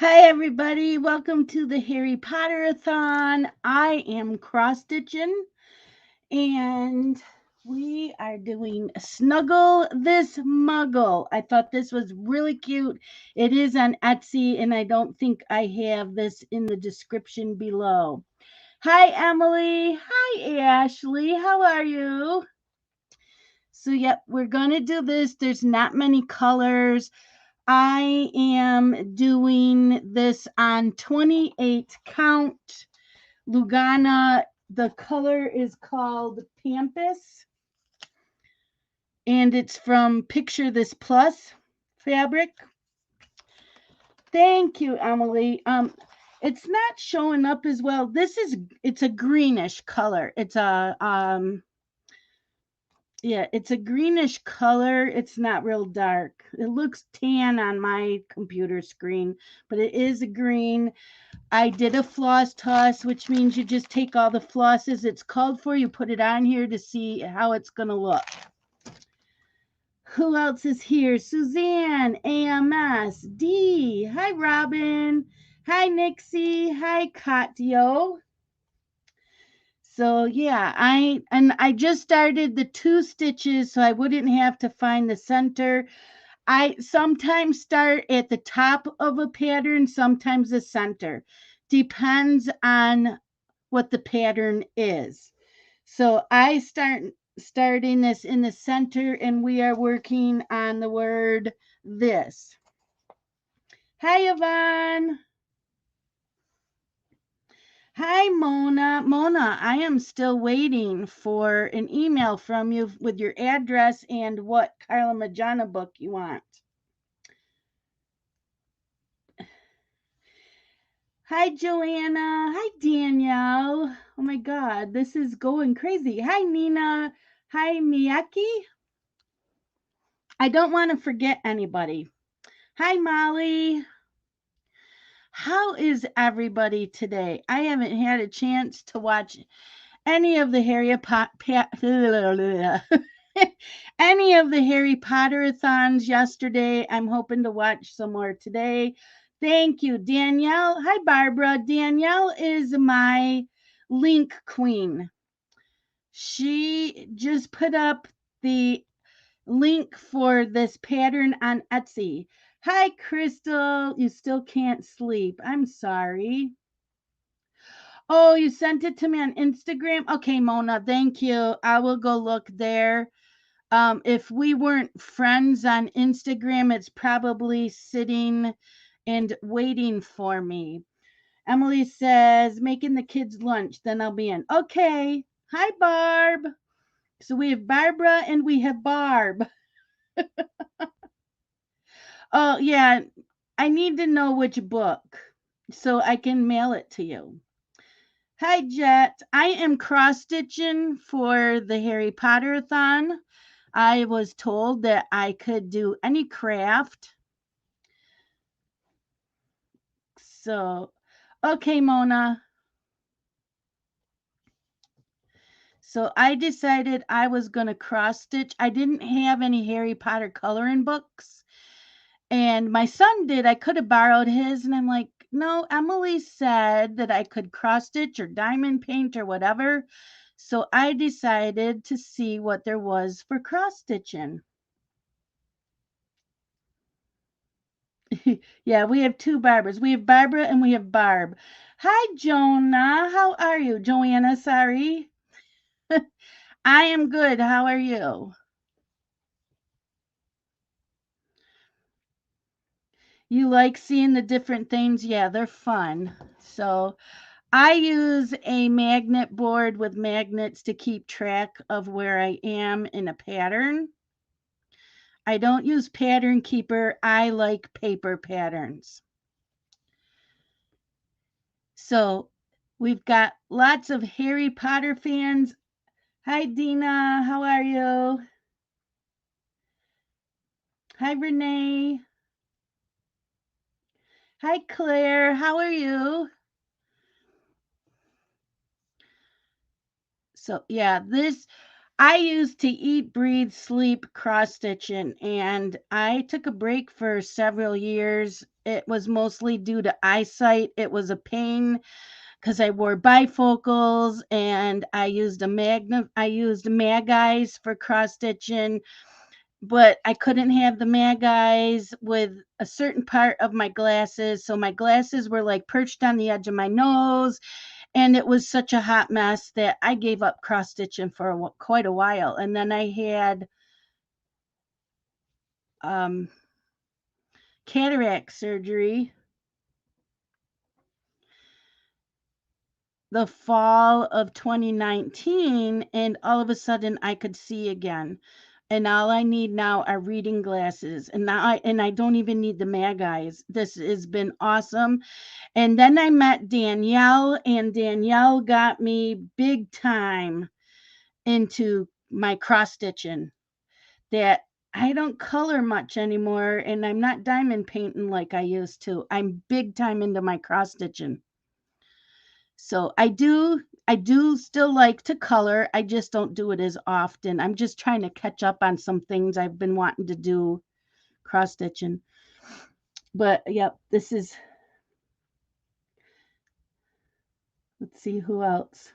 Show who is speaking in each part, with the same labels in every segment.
Speaker 1: Hi, everybody. Welcome to the Harry Potter-a-thon. I am cross-stitching, and we are doing Snuggle This Muggle. I thought this was really cute. It is on Etsy, and I don't think I have this in the description below. Hi, Emily. Hi, Ashley. How are you? So, yep, we're going to do this. There's not many colors. I am doing this on 28 count Lugana. The color is called Pampas, and it's from Picture This Plus fabric. Thank you, Emily. It's not showing up as well. It's a greenish color. It's a greenish color. It's not real dark. It looks tan on my computer screen, but it is a green. I did a floss toss, which means you just take all the flosses it's called for, you put it on here to see how it's going to look. Who else is here? Suzanne, AMS, D. Hi, Robin. Hi, Nixie. Hi, Katio. So yeah, I just started the 2 stitches so I wouldn't have to find the center. I sometimes start at the top of a pattern, sometimes the center. Depends on what the pattern is. So I starting this in the center, and we are working on the word this. Hi, Yvonne. Hi, Mona. Mona, I am still waiting for an email from you with your address and what Carla Majana book you want. Hi, Joanna. Hi, Danielle. Oh my God, this is going crazy. Hi, Nina. Hi, Miyaki. I don't want to forget anybody. Hi, Molly. How is everybody today? I haven't had a chance to watch any of the any of the Harry Potter-a-thons yesterday. I'm hoping to watch some more today. Thank you, Danielle. Hi, Barbara. Danielle is my link queen. She just put up the link for this pattern on Etsy. Hi, Crystal. You still can't sleep. I'm sorry. Oh, you sent it to me on Instagram? Okay, Mona, thank you. I will go look there. If we weren't friends on Instagram, it's probably sitting and waiting for me. Emily says, making the kids lunch, then I'll be in. Okay. Hi, Barb. So we have Barbara and we have Barb. Oh, yeah. I need to know which book so I can mail it to you. Hi, Jet. I am cross stitching for the Harry Potter-a-thon. I was told that I could do any craft. So, okay, Mona. So I decided I was going to cross stitch. I didn't have any Harry Potter coloring books, and my son did. I could have borrowed his, and I'm like, no, Emily said that I could cross stitch or diamond paint or whatever. So I decided to see what there was for cross stitching. Yeah, we have 2 Barbara. We have Barbara and we have Barb. Hi, Jonah. How are you? Joanna, sorry. I am good. How are you? You like seeing the different things? Yeah, they're fun. So I use a magnet board with magnets to keep track of where I am in a pattern. I don't use Pattern Keeper. I like paper patterns. So we've got lots of Harry Potter fans. Hi, Dina. How are you? Hi, Renee. Hi, Claire. How are you? So, yeah, I used to eat, breathe, sleep cross stitching, and I took a break for several years. It was mostly due to eyesight. It was a pain because I wore bifocals and I used mag eyes for cross stitching, but I couldn't have the mag eyes with a certain part of my glasses. So my glasses were like perched on the edge of my nose, and it was such a hot mess that I gave up cross stitching for quite a while. And then I had um, cataract surgery the fall of 2019, and all of a sudden I could see again. And all I need now are reading glasses. And I don't even need the mag eyes. This has been awesome. And then I met Danielle, and Danielle got me big time into my cross stitching. That I don't color much anymore, and I'm not diamond painting like I used to. I'm big time into my cross stitching. So I do still like to color. I just don't do it as often. I'm just trying to catch up on some things I've been wanting to do cross stitching. But yep, this is, let's see who else.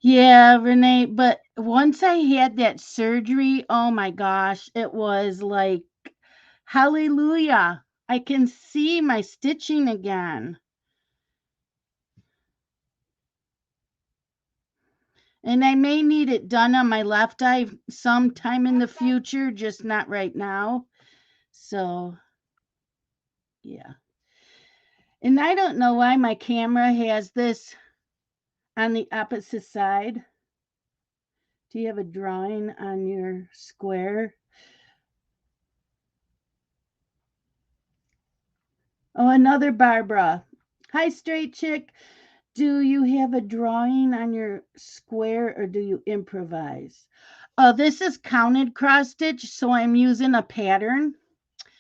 Speaker 1: Yeah, Renee, but once I had that surgery, oh my gosh, it was like hallelujah. I can see my stitching again. And I may need it done on my left eye sometime in the future, just not right now. So, yeah. And I don't know why my camera has this on the opposite side. Do you have a drawing on your square? Oh, another Barbara. Hi, straight chick. Do you have a drawing on your square or do you improvise? This is counted cross stitch, so I'm using a pattern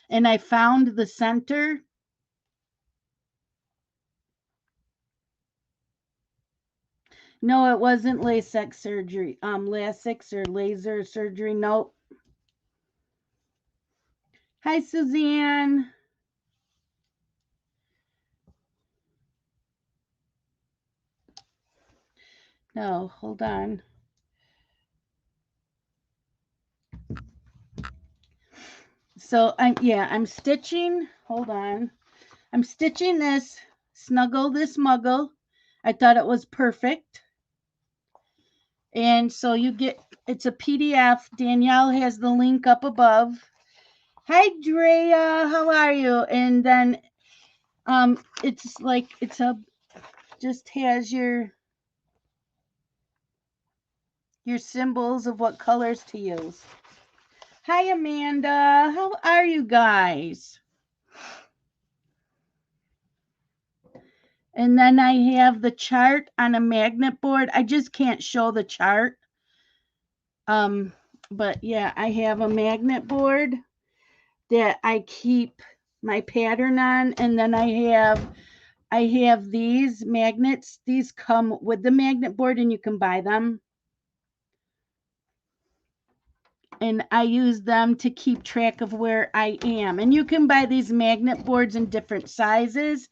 Speaker 1: and I found the center. No, it wasn't LASIK surgery. LASIK or laser surgery. Nope. Hi, Suzanne. No, hold on. So I'm stitching. Hold on. I'm stitching this snuggle this muggle. I thought it was perfect. And so it's a PDF. Danielle has the link up above. Hi Drea, how are you? And then it's like it's a just has your symbols of what colors to use. Hi Amanda, how are you guys? And then I have the chart on a magnet board. I just can't show the chart. But yeah, I have a magnet board that I keep my pattern on, and then I have these magnets. These come with the magnet board and you can buy them. And I use them to keep track of where I am. And you can buy these magnet boards in different sizes.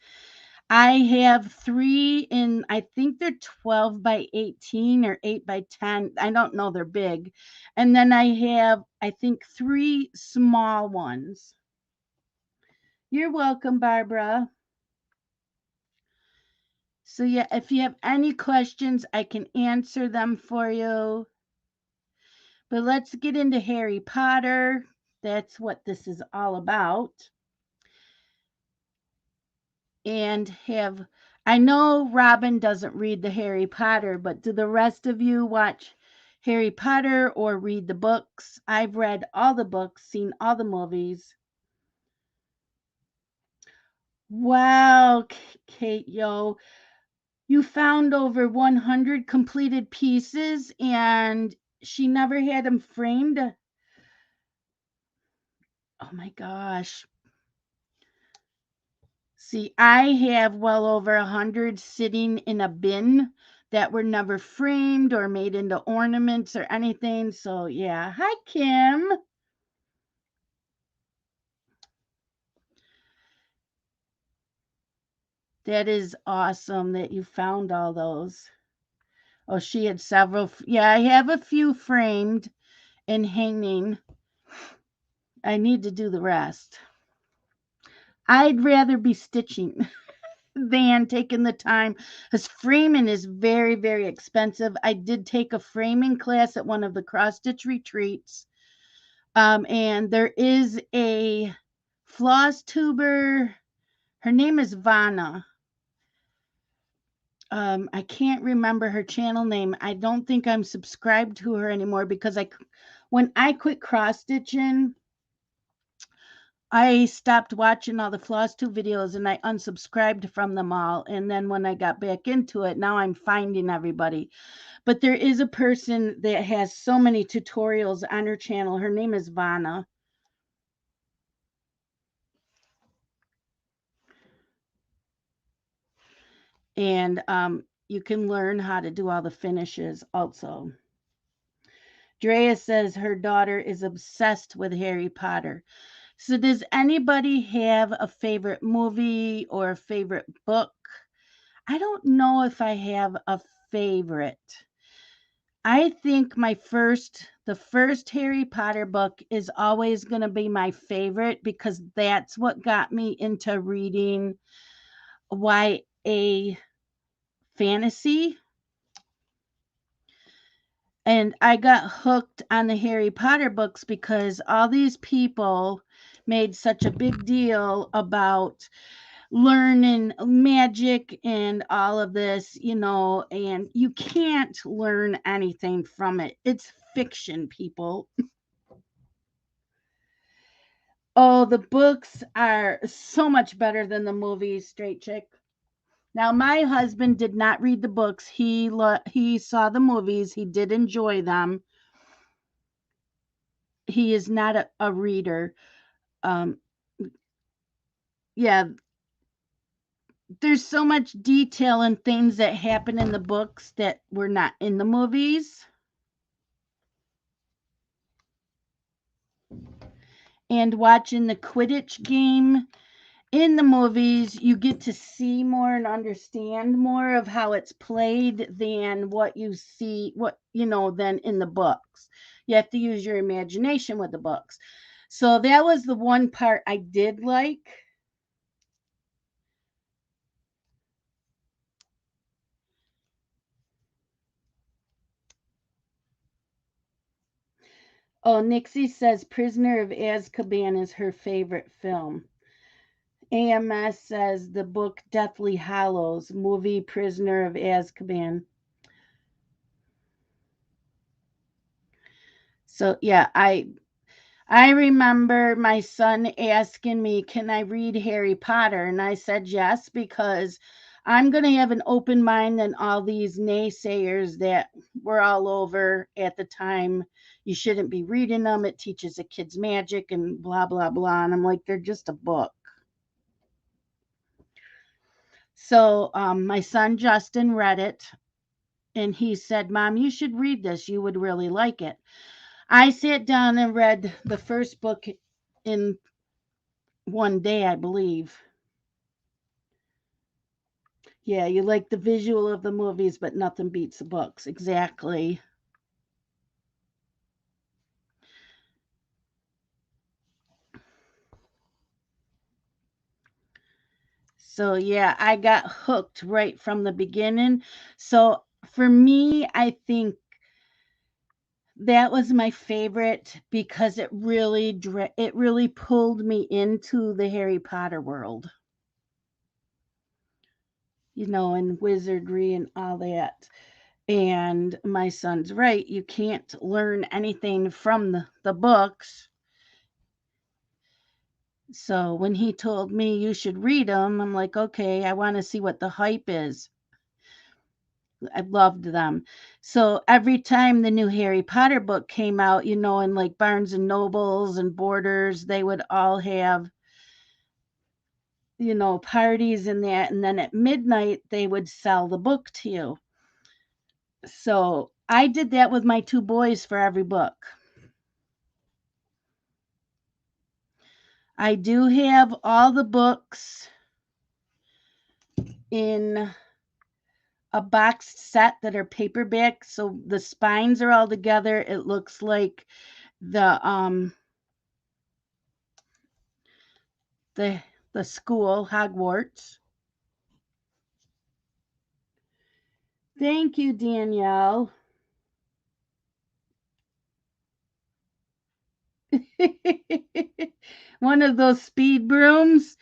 Speaker 1: I have three in, I think they're 12 by 18 or 8 by 10. I don't know, they're big. And then I have, I think, three small ones. You're welcome, Barbara. So, yeah, if you have any questions, I can answer them for you. But let's get into Harry Potter. That's what this is all about. And I know Robin doesn't read the Harry Potter, but do the rest of you watch Harry Potter or read the books? I've read all the books, seen all the movies. Wow, Kate, yo, you found over 100 completed pieces and she never had them framed. Oh my gosh. See, I have well over 100 sitting in a bin that were never framed or made into ornaments or anything. So, yeah. Hi, Kim. That is awesome that you found all those. Oh, she had several. Yeah, I have a few framed and hanging. I need to do the rest. I'd rather be stitching than taking the time because framing is very, very expensive. I did take a framing class at one of the cross stitch retreats. And there is a floss tuber. Her name is Vanna. I can't remember her channel name. I don't think I'm subscribed to her anymore because when I quit cross stitching, I stopped watching all the floss tube videos and I unsubscribed from them all. And then when I got back into it, now I'm finding everybody. But there is a person that has so many tutorials on her channel. Her name is Vanna. And you can learn how to do all the finishes also. Drea says her daughter is obsessed with Harry Potter. So does anybody have a favorite movie or a favorite book? I don't know if I have a favorite. I think the first Harry Potter book is always going to be my favorite because that's what got me into reading YA fantasy. And I got hooked on the Harry Potter books because all these people made such a big deal about learning magic and all of this, and you can't learn anything from it. It's fiction, people. Oh, the books are so much better than the movies, straight chick. Now, my husband did not read the books. He saw the movies. He did enjoy them. He is not a reader. Um, yeah, there's so much detail and things that happen in the books that were not in the movies. And watching the Quidditch game in the movies, you get to see more and understand more of how it's played than what you see, than in the books. You have to use your imagination with the books. So that was the one part I did like. Oh, Nixie says Prisoner of Azkaban is her favorite film. AMS says the book Deathly Hallows, movie Prisoner of Azkaban. So yeah, I remember my son asking me, "Can I read Harry Potter?" And I said yes because I'm going to have an open mind than all these naysayers that were all over at the time. You shouldn't be reading them. It teaches the kids magic and blah blah blah. And I'm like, they're just a book. So my son Justin read it and he said, "Mom, you should read this. You would really like it." I sat down and read the first book in one day, I believe. Yeah, you like the visual of the movies, but nothing beats the books. Exactly. So, yeah, I got hooked right from the beginning. So, for me, I think that was my favorite because it really pulled me into the Harry Potter world. And wizardry and all that. And my son's right, you can't learn anything from the books. So when he told me you should read them, I'm like, okay, I want to see what the hype is. I loved them. So every time the new Harry Potter book came out, in like Barnes and Nobles and Borders, they would all have, parties and that. And then at midnight, they would sell the book to you. So I did that with my two boys for every book. I do have all the books in a boxed set that are paperback, so the spines are all together. It looks like the the the school, Hogwarts. Thank you, Danielle. One of those speed brooms.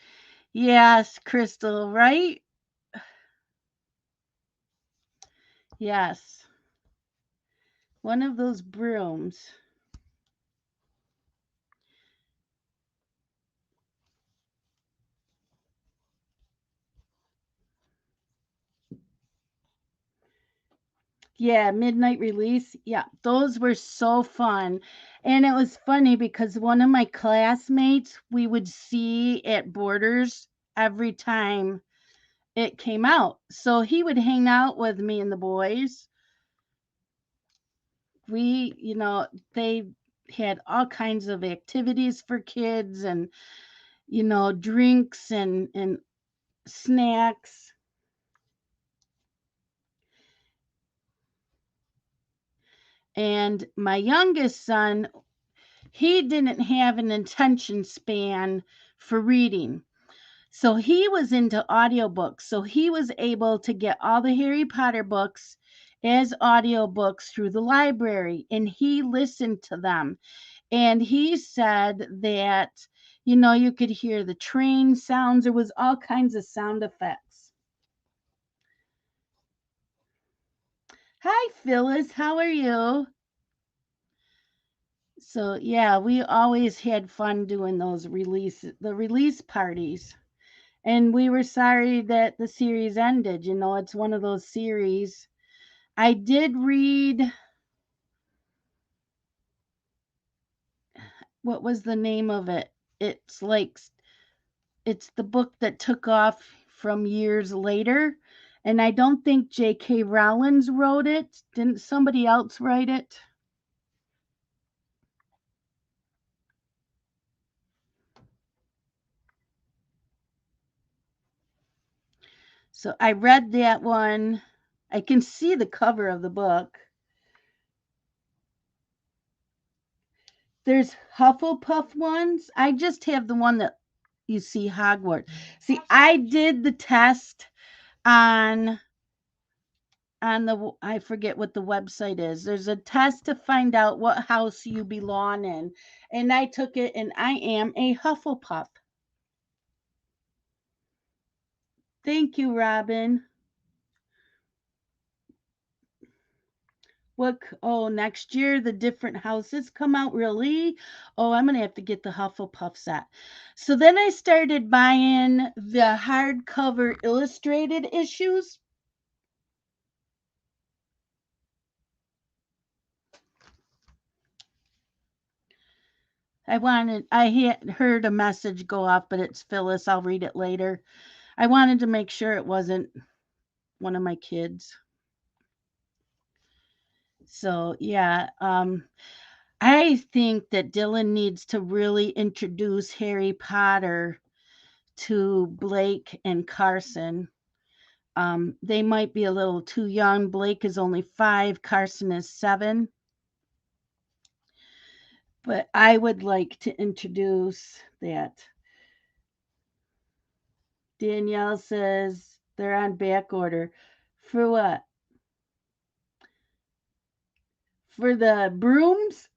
Speaker 1: Yes, Crystal, right? Yes. One of those brooms. Yeah, midnight release. Yeah, those were so fun. And it was funny because one of my classmates we would see at Borders every time it came out. So he would hang out with me and the boys. They had all kinds of activities for kids and, drinks and snacks. And my youngest son, he didn't have an attention span for reading. So he was into audiobooks. So he was able to get all the Harry Potter books as audiobooks through the library and he listened to them. And he said that, you could hear the train sounds. There was all kinds of sound effects. Hi, Phyllis. How are you? So yeah, we always had fun doing the release parties. And we were sorry that the series ended. It's one of those series. I did read, what was the name of it? It's like, it's the book that took off from years later. And I don't think J.K. Rowling wrote it. Didn't somebody else write it? So I read that one. I can see the cover of the book. There's Hufflepuff ones. I just have the one that you see Hogwarts. See, I did the test on I forget what the website is. There's a test to find out what house you belong in. And I took it and I am a Hufflepuff. Thank you, Robin. Next year the different houses come out, really? Oh, I'm gonna have to get the Hufflepuff set. So then I started buying the hardcover illustrated issues. I had heard a message go off, but it's Phyllis. I'll read it later. I wanted to make sure it wasn't one of my kids. So yeah, I think that Dylan needs to really introduce Harry Potter to Blake and Carson. They might be a little too young. Blake is only 5, Carson is 7. But I would like to introduce that. Danielle says they're on back order. For what? For the brooms?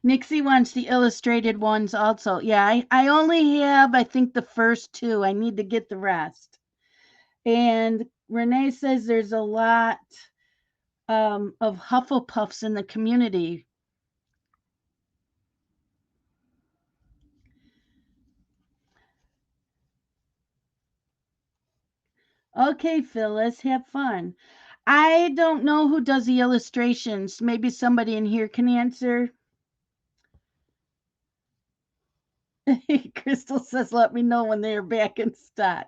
Speaker 1: Nixie wants the illustrated ones also. Yeah, I only have, I think, the first 2. I need to get the rest. And Renee says there's a lot of Hufflepuffs in the community. Okay, Phyllis, have fun. I don't know who does the illustrations. Maybe somebody in here can answer. Crystal says, let me know when they are back in stock.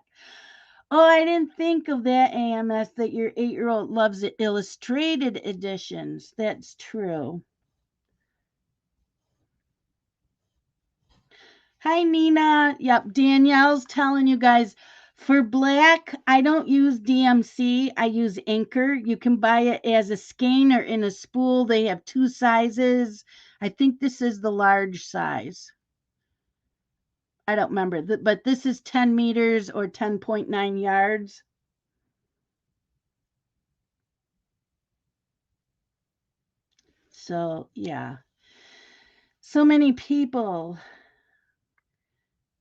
Speaker 1: Oh, I didn't think of that, AMS, that your 8-year-old loves the illustrated editions. That's true. Hi, Nina. Yep, Danielle's telling you guys for black, I don't use DMC. I use Anchor. You can buy it as a skein or in a spool. They have two sizes. I think this is the large size. I don't remember, but this is 10 meters or 10.9 yards. So, yeah. So many people.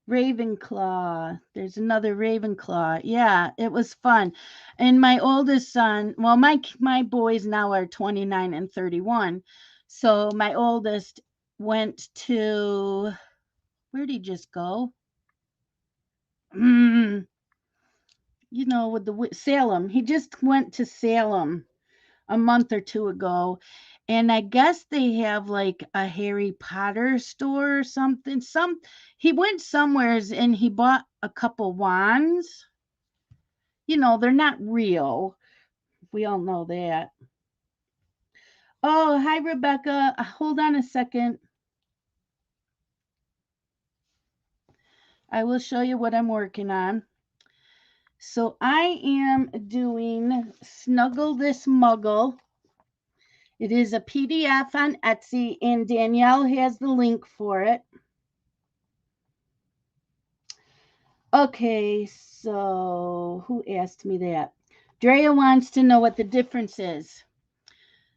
Speaker 1: Ravenclaw. There's another Ravenclaw. Yeah, it was fun. And my oldest son, well, my boys now are 29 and 31. So my oldest went to, where did he just go? Mm, with the Salem. He just went to Salem a month or two ago. And I guess they have like a Harry Potter store or something. He went somewheres and he bought a couple wands. They're not real. We all know that. Oh, hi Rebecca. Hold on a second. I will show you what I'm working on. So I am doing Snuggle This Muggle. It is a PDF on Etsy, and Danielle has the link for it. Okay, so who asked me that? Drea wants to know what the difference is.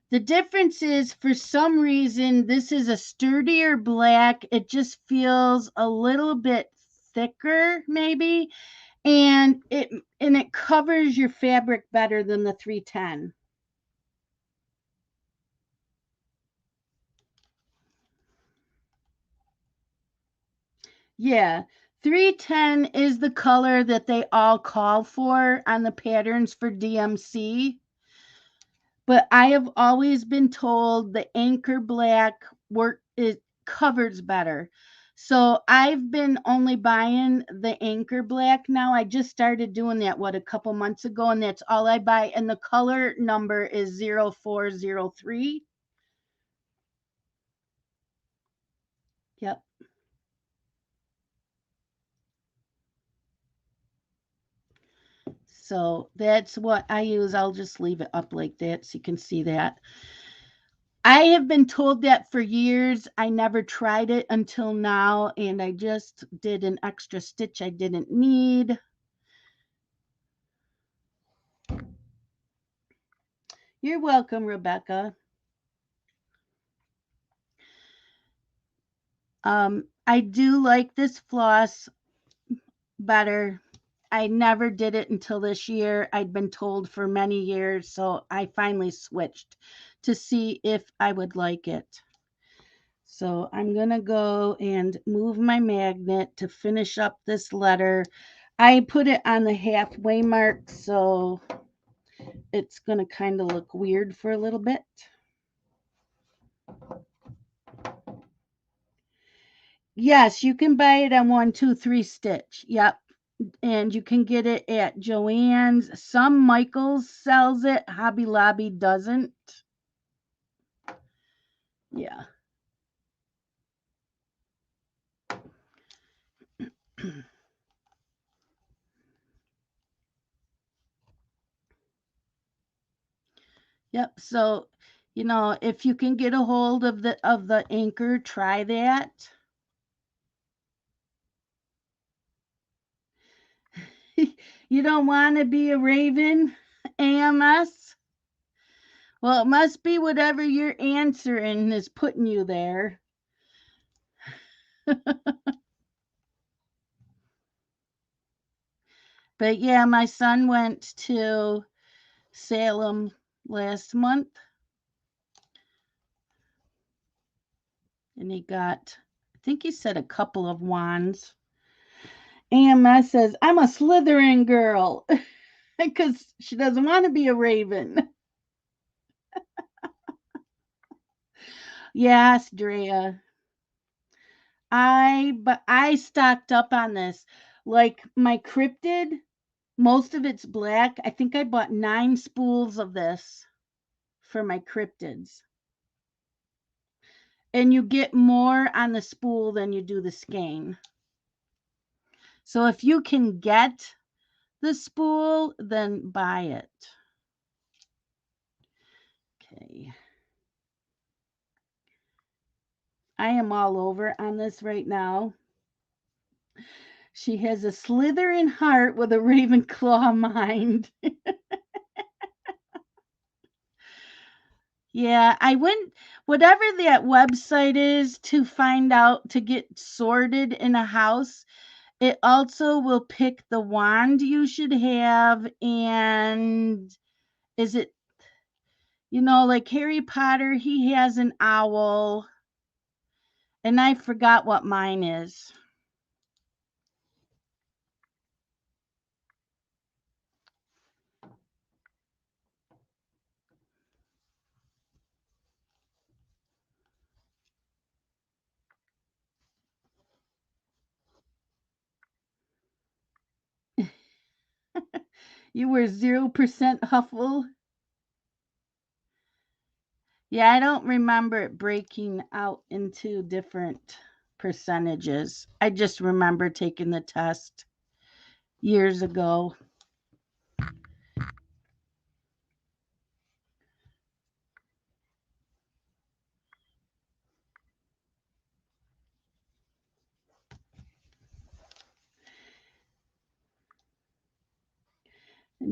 Speaker 1: The difference is, for some reason, this is a sturdier black. It just feels a little bit thicker, maybe, and it covers your fabric better than the 310. Yeah, 310 is the color that they all call for on the patterns for DMC. But I have always been told the Anchor Black work it covers better. So I've been only buying the Anchor Black now. I just started doing that a couple months ago, and that's all I buy. And the color number is 0403. Yep. So that's what I use. I'll just leave it up like that so you can see that. I have been told that for years. I never tried it until now, and I just did an extra stitch I didn't need. You're welcome, Rebecca. I do like this floss better. I never did it until this year. I'd been told for many years, so I finally switched to see if I would like it. So I'm going to go and move my magnet to finish up this letter. I put it on the halfway mark, so it's going to kind of look weird for a little bit. Yes, you can buy it on 1, 2, 3 stitch. Yep. And you can get it at Joann's. Some Michaels sells it. Hobby Lobby doesn't. Yeah. Yep. So, if you can get a hold of the Anchor, try that. You don't want to be a raven, AMS? Well, it must be whatever you're answering is putting you there. But yeah, my son went to Salem last month and he got, I think he said, a couple of wands. AMS says, I'm a Slytherin girl because she doesn't want to be a raven. Yes, Drea. But I stocked up on this. Like my cryptid, Most of it's black. I think I bought 9 spools of this for my cryptids. And you get more on the spool than you do the skein. So if you can get the spool, then buy it. Okay. I am all over on this right now. She has a Slytherin heart with a Ravenclaw mind. Yeah, I went, whatever that website is to find out to get sorted in a house, it also will pick the wand you should have. And is it, like Harry Potter, he has an owl, and I forgot what mine is. You were 0% Huffle. Yeah, I don't remember it breaking out into different percentages. I just remember taking the test years ago.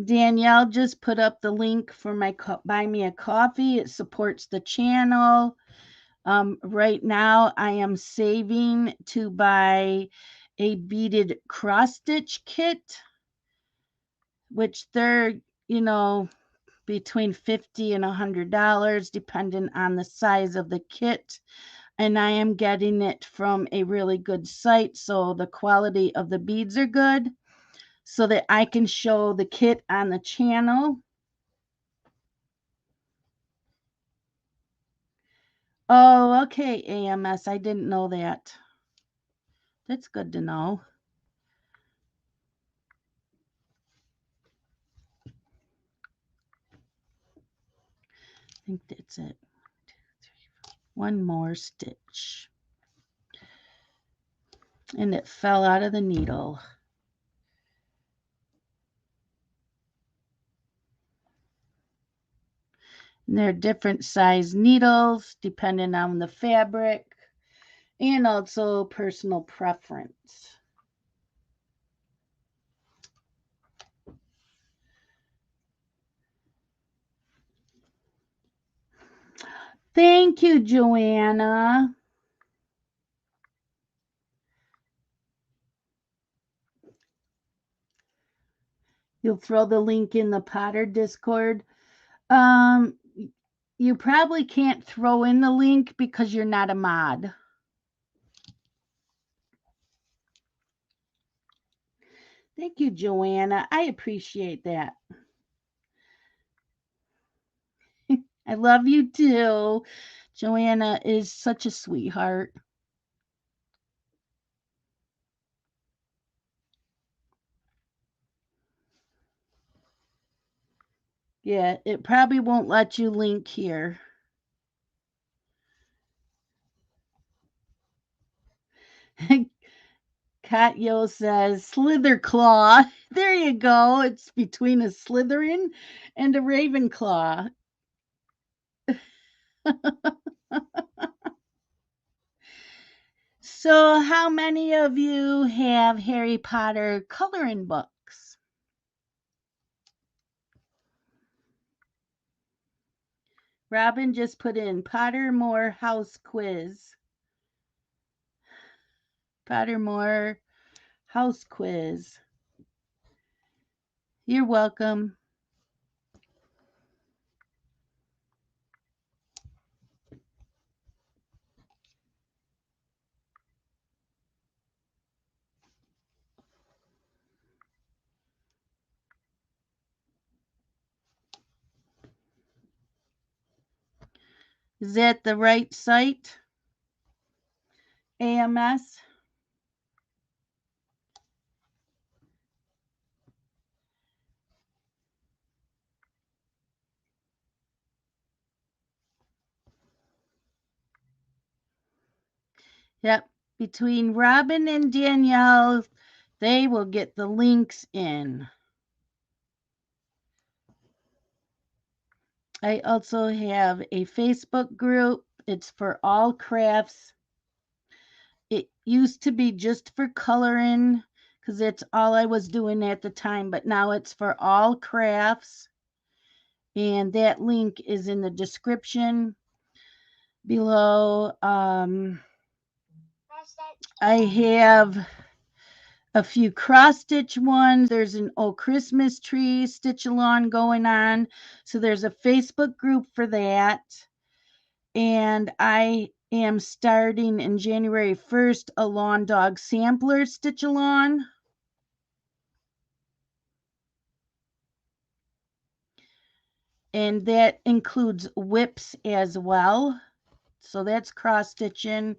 Speaker 1: Danielle just put up the link for my Buy Me a Coffee. It supports the channel. Right now, I am saving to buy a beaded cross stitch kit, which they're, between $50 and $100, depending on the size of the kit. And I am getting it from a really good site, so the quality of the beads are good, so that I can show the kit on the channel. Oh, okay, AMS. I didn't know that. That's good to know. I think that's it. 2, 3, 4. One more stitch. And it fell out of the needle. And there are different size needles depending on the fabric and also personal preference. Thank you, Joanna. You'll throw the link in the Potter Discord. You probably can't throw in the link because you're not a mod. Thank you, Joanna. I appreciate that. I love you too. Joanna is such a sweetheart. Yeah, it probably won't let you link here. Katyo says Slitherclaw. There you go. It's between a Slytherin and a Ravenclaw. So, how many of you have Harry Potter coloring books? Robin just put in Pottermore house quiz. Pottermore house quiz. You're welcome. Is that the right site? AMS? Yep. Between Robin and Danielle, they will get the links in. I also have a Facebook group. It's for all crafts. It used to be just for coloring because that's all I was doing at the time, but now it's for all crafts. And that link is in the description below. I have a few cross stitch ones. There's an old Christmas tree stitch along going on. So there's a Facebook group for that. And I am starting in January 1st a lawn dog sampler stitch along. And that includes whips as well. So that's cross stitching.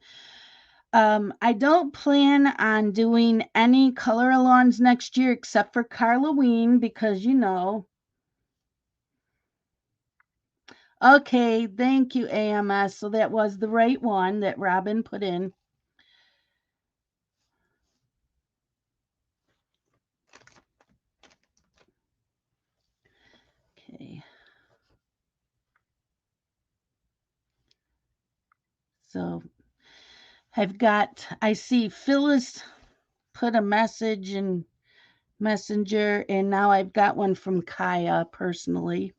Speaker 1: I don't plan on doing any color alongs next year except for Halloween because Okay, thank you, AMS. So that was the right one that Robin put in. Okay. So I see Phyllis put a message in Messenger, and now I've got one from Kaya personally.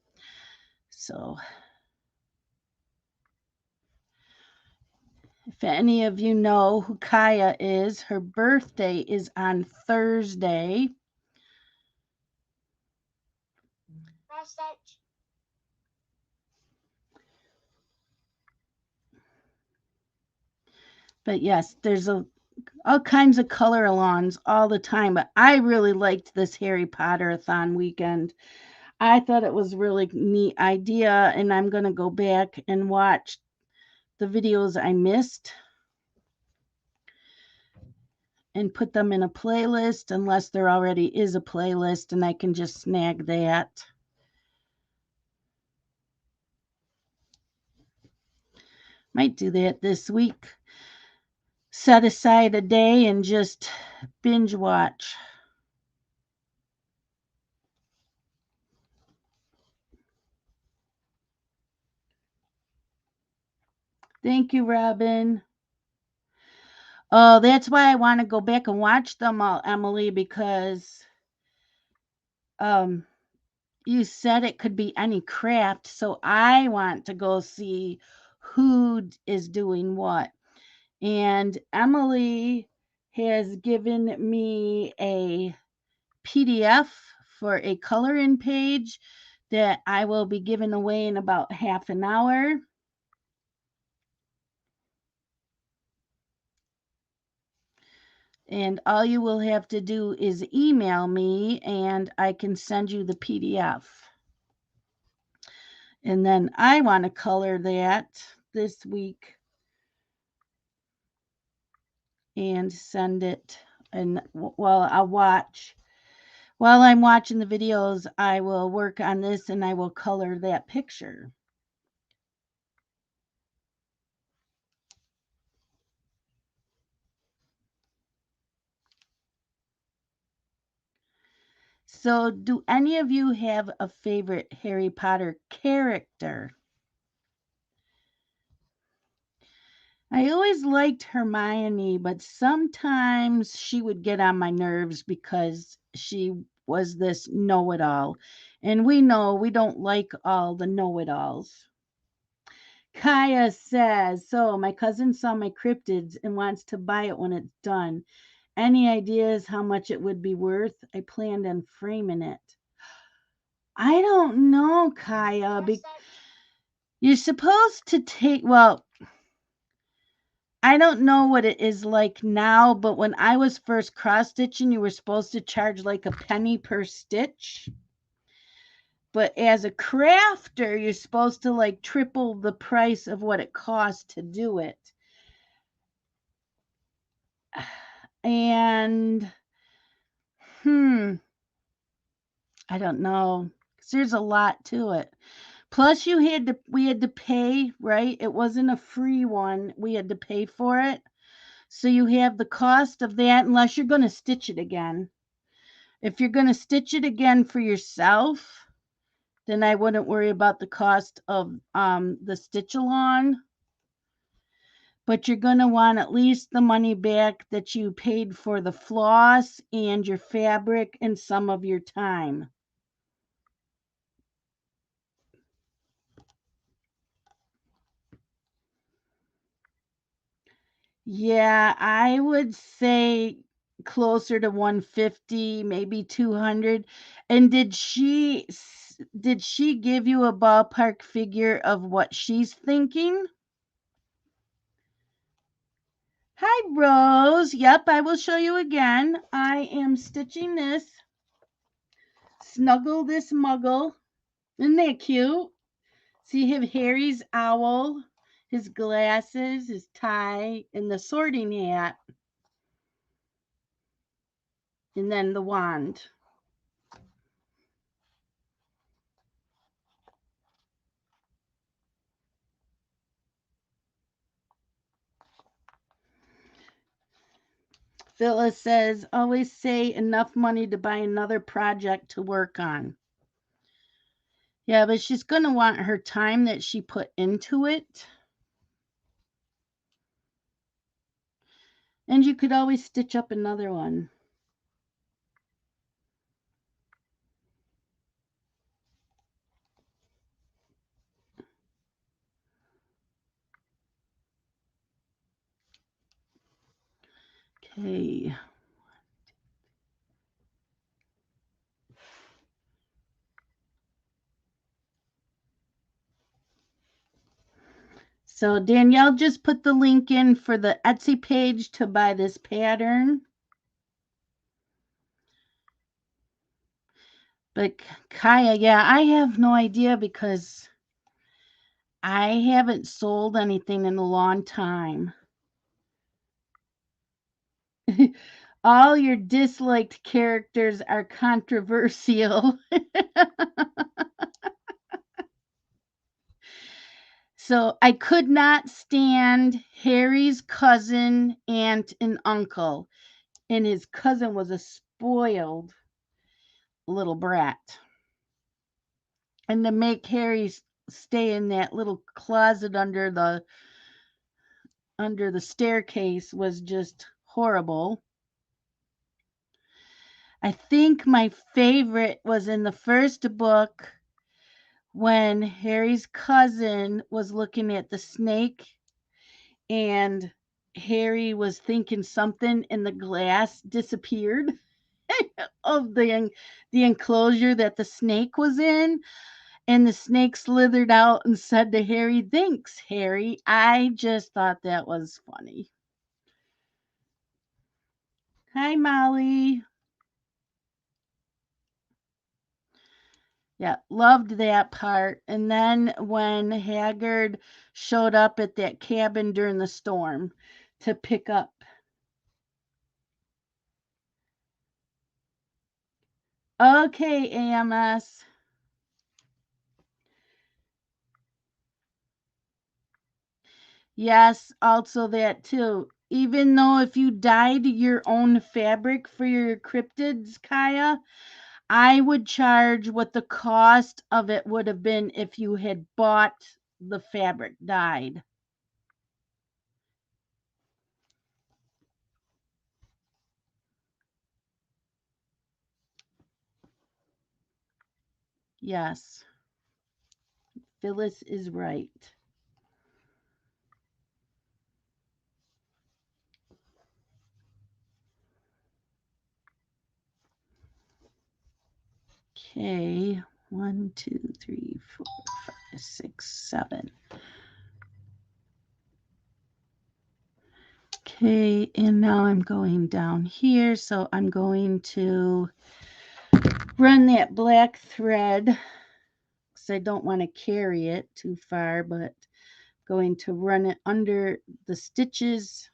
Speaker 1: So if any of you know who Kaya is, her birthday is on Thursday. But yes, there's all kinds of color alongs all the time. But I really liked this Harry Potter-a-thon weekend. I thought it was a really neat idea, and I'm going to go back and watch the videos I missed and put them in a playlist unless there already is a playlist and I can just snag that. Might do that this week. Set aside a day and just binge watch. Thank you, Robin. Oh, that's why I want to go back and watch them all, Emily, because you said it could be any craft, so I want to go see who is doing what. And Emily has given me a PDF for a coloring page that I will be giving away in about half an hour. And all you will have to do is email me and I can send you the PDF. And then I want to color that this week and send it. And while I'm watching the videos, I will work on this and I will color that picture. So, do any of you have a favorite Harry Potter character? I always liked Hermione, but sometimes she would get on my nerves because she was this know it all. And we know we don't like all the know it alls. Kaya says, so my cousin saw my cryptids and wants to buy it when it's done. Any ideas how much it would be worth? I planned on framing it. I don't know, Kaya. You're supposed to take, well, I don't know what it is like now, but when I was first cross stitching, you were supposed to charge like a penny per stitch. But as a crafter, you're supposed to like triple the price of what it costs to do it. And, I don't know. 'Cause there's a lot to it. Plus, we had to pay, right? It wasn't a free one. We had to pay for it. So you have the cost of that, unless you're going to stitch it again. If you're going to stitch it again for yourself, then I wouldn't worry about the cost of the stitch along. But you're going to want at least the money back that you paid for the floss and your fabric and some of your time. Yeah, I would say closer to 150, maybe 200. And did she give you a ballpark figure of what she's thinking? Hi, Rose. Yep, I will show you again. I am stitching this. Snuggle this muggle. Isn't that cute? See him, Harry's owl, his glasses, his tie, and the sorting hat. And then the wand. Phyllis says, always say enough money to buy another project to work on. Yeah, but she's going to want her time that she put into it. And you could always stitch up another one. Okay. So Danielle just put the link in for the Etsy page to buy this pattern. But Kaya, yeah, I have no idea because I haven't sold anything in a long time. All your disliked characters are controversial. So I could not stand Harry's cousin, aunt, and uncle. And his cousin was a spoiled little brat. And to make Harry stay in that little closet under the staircase was just horrible. I think my favorite was in the first book when Harry's cousin was looking at the snake and Harry was thinking something and the glass disappeared of the enclosure that the snake was in, and the snake slithered out and said to Harry, "Thanks, Harry." I just thought that was funny. Hi, Molly. Yeah, loved that part. And then when Haggard showed up at that cabin during the storm to pick up. Okay, AMS. Yes, also that too. Even though if you dyed your own fabric for your cryptids, Kaya, I would charge what the cost of it would have been if you had bought the fabric dyed. Yes, Phyllis is right. Okay, 1, 2, 3, 4, 5, 6, 7. Okay, and now I'm going down here, so I'm going to run that black thread because I don't want to carry it too far, but going to run it under the stitches.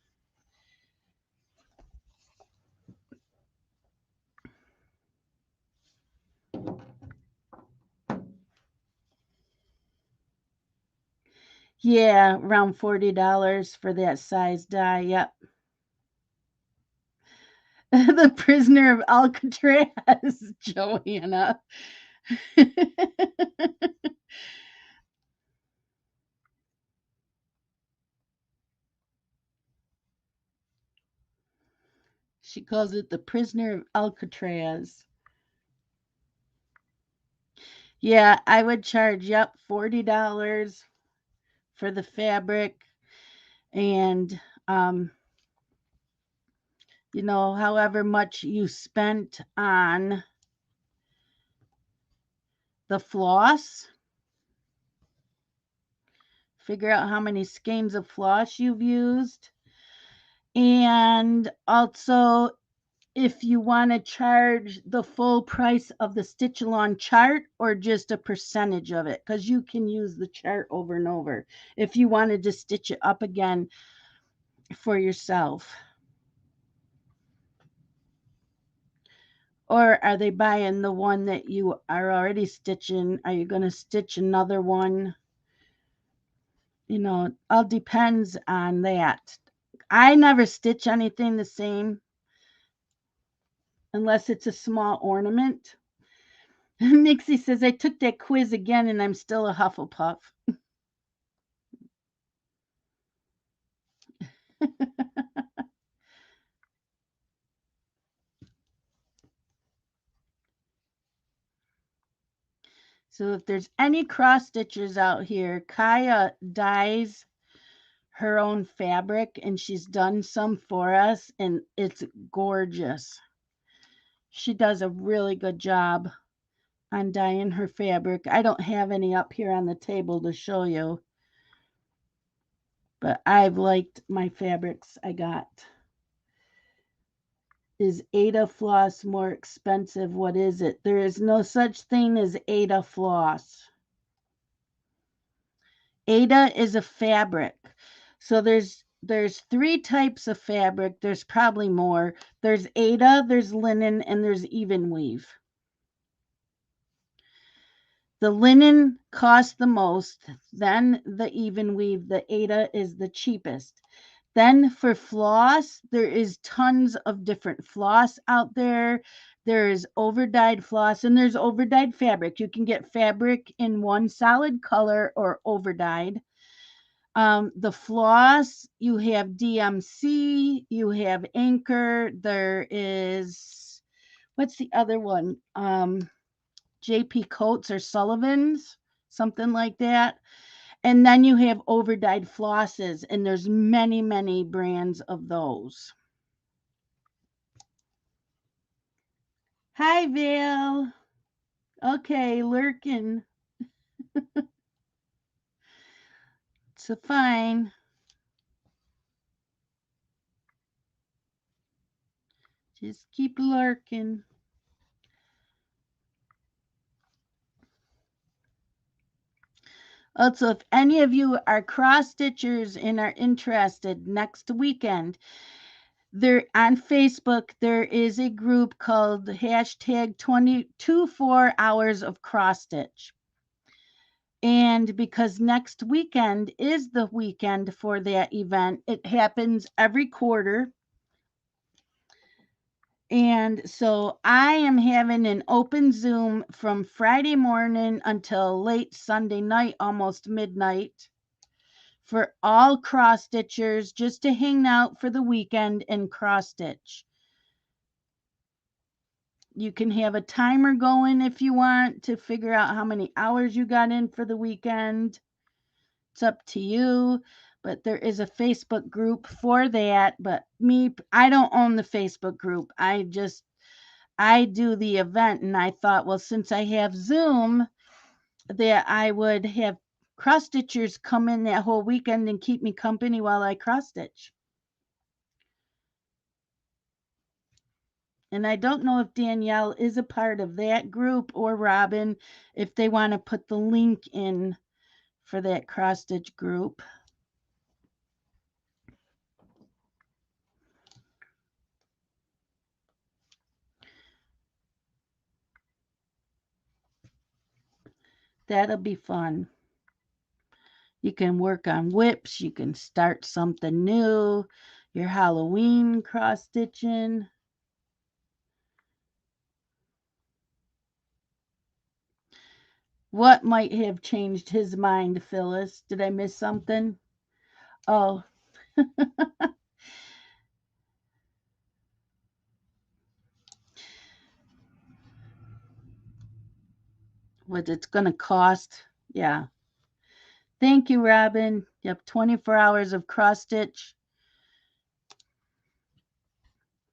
Speaker 1: Yeah, around $40 for that size die. Yep. The Prisoner of Alcatraz, Joanna. She calls it the Prisoner of Alcatraz. Yeah, I would charge, yep, $40 for the fabric and however much you spent on the floss. Figure out how many skeins of floss you've used. And also, if you want to charge the full price of the stitch along chart or just a percentage of it, because you can use the chart over and over if you wanted to stitch it up again for yourself. Or are they buying the one that you are already stitching? Are you going to stitch another one? All depends on that. I never stitch anything the same unless it's a small ornament. Nixie says, I took that quiz again and I'm still a Hufflepuff. So if there's any cross stitchers out here, Kaya dyes her own fabric and she's done some for us and it's gorgeous. She does a really good job on dyeing her fabric. I don't have any up here on the table to show you, but I've liked my fabrics I got. Is Ada floss more expensive? What is it? There is no such thing as Ada floss. Ada is a fabric. So there's three types of fabric. There's probably more. There's Ada, there's linen, and there's even weave. The linen costs the most, then the even weave. The Ada is the cheapest. Then for floss, there is tons of different floss out there. There's overdyed floss and there's overdyed fabric. You can get fabric in one solid color or overdyed. The floss, you have DMC, you have Anchor. There is, what's the other one? JP Coates or Sullivan's, something like that. And then you have overdyed flosses, and there's many, many brands of those. Hi, Vale. Okay, lurking. So fine. Just keep lurking. Also, if any of you are cross stitchers and are interested, next weekend, there on Facebook, there is a group called hashtag 24 hours of cross stitch. And because next weekend is the weekend for that event, it happens every quarter. And so I am having an open Zoom from Friday morning until late Sunday night, almost midnight, for all cross stitchers just to hang out for the weekend and cross stitch. You can have a timer going if you want to figure out how many hours you got in for the weekend. It's up to you, but there is a Facebook group for that. But I don't own the Facebook group. I do the event, and I thought, well, since I have Zoom, that I would have cross stitchers come in that whole weekend and keep me company while I cross stitch. And I don't know if Danielle is a part of that group or Robin, if they want to put the link in for that cross stitch group. That'll be fun. You can work on whips. You can start something new. Your Halloween cross stitching. What might have changed his mind, Phyllis? Did I miss something? Oh, what it's going to cost? Yeah. Thank you, Robin. Yep, 24 hours of cross stitch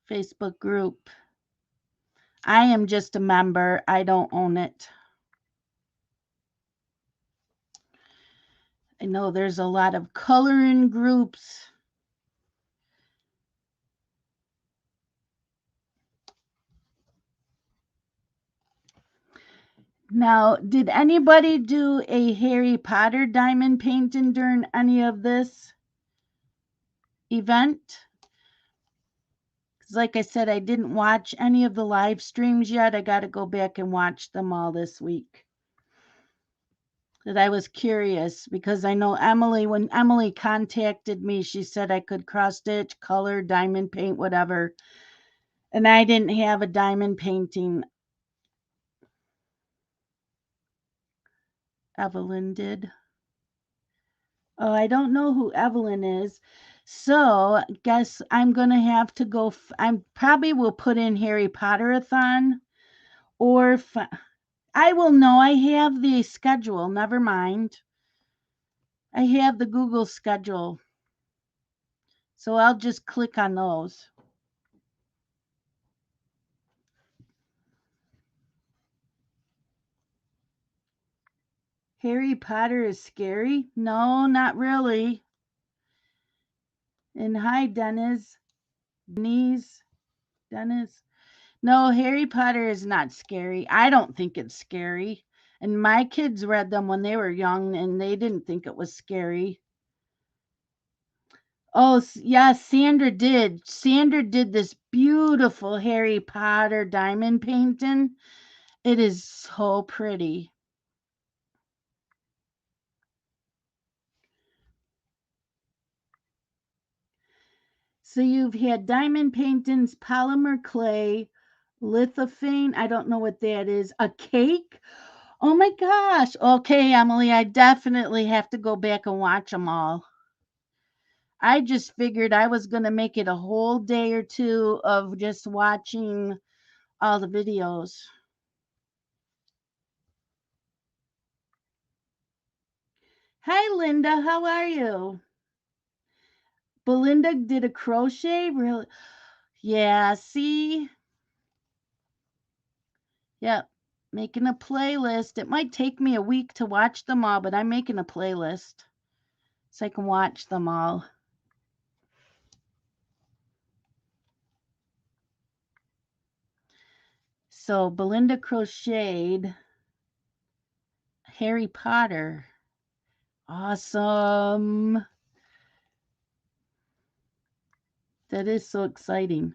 Speaker 1: Facebook group. I am just a member. I don't own it. I know there's a lot of coloring groups. Now, did anybody do a Harry Potter diamond painting during any of this event? Because, like I said, I didn't watch any of the live streams yet. I got to go back and watch them all this week. That I was curious because I know Emily, when Emily contacted me, she said I could cross stitch, color, diamond paint, whatever. And I didn't have a diamond painting. Evelyn did. Oh, I don't know who Evelyn is. So, I guess I'm going to have to go. I probably will put in Harry Potter-a-thon or I will know. I have the schedule. Never mind. I have the Google schedule. So I'll just click on those. Harry Potter is scary? No, not really. And hi, Dennis. Dennis. No, Harry Potter is not scary. I don't think it's scary. And my kids read them when they were young and they didn't think it was scary. Oh, yeah, Sandra did. Sandra did this beautiful Harry Potter diamond painting. It is so pretty. So you've had diamond paintings, polymer clay, lithophane. I don't know what that is. A cake? Oh my gosh. Okay, Emily, I definitely have to go back and watch them all. I just figured I was going to make it a whole day or two of just watching all the videos. Hi, Linda. How are you? Belinda did a crochet? Really? Yeah, see? Yep. Making a playlist. It might take me a week to watch them all, but I'm making a playlist so I can watch them all. So Belinda crocheted Harry Potter. Awesome. That is so exciting.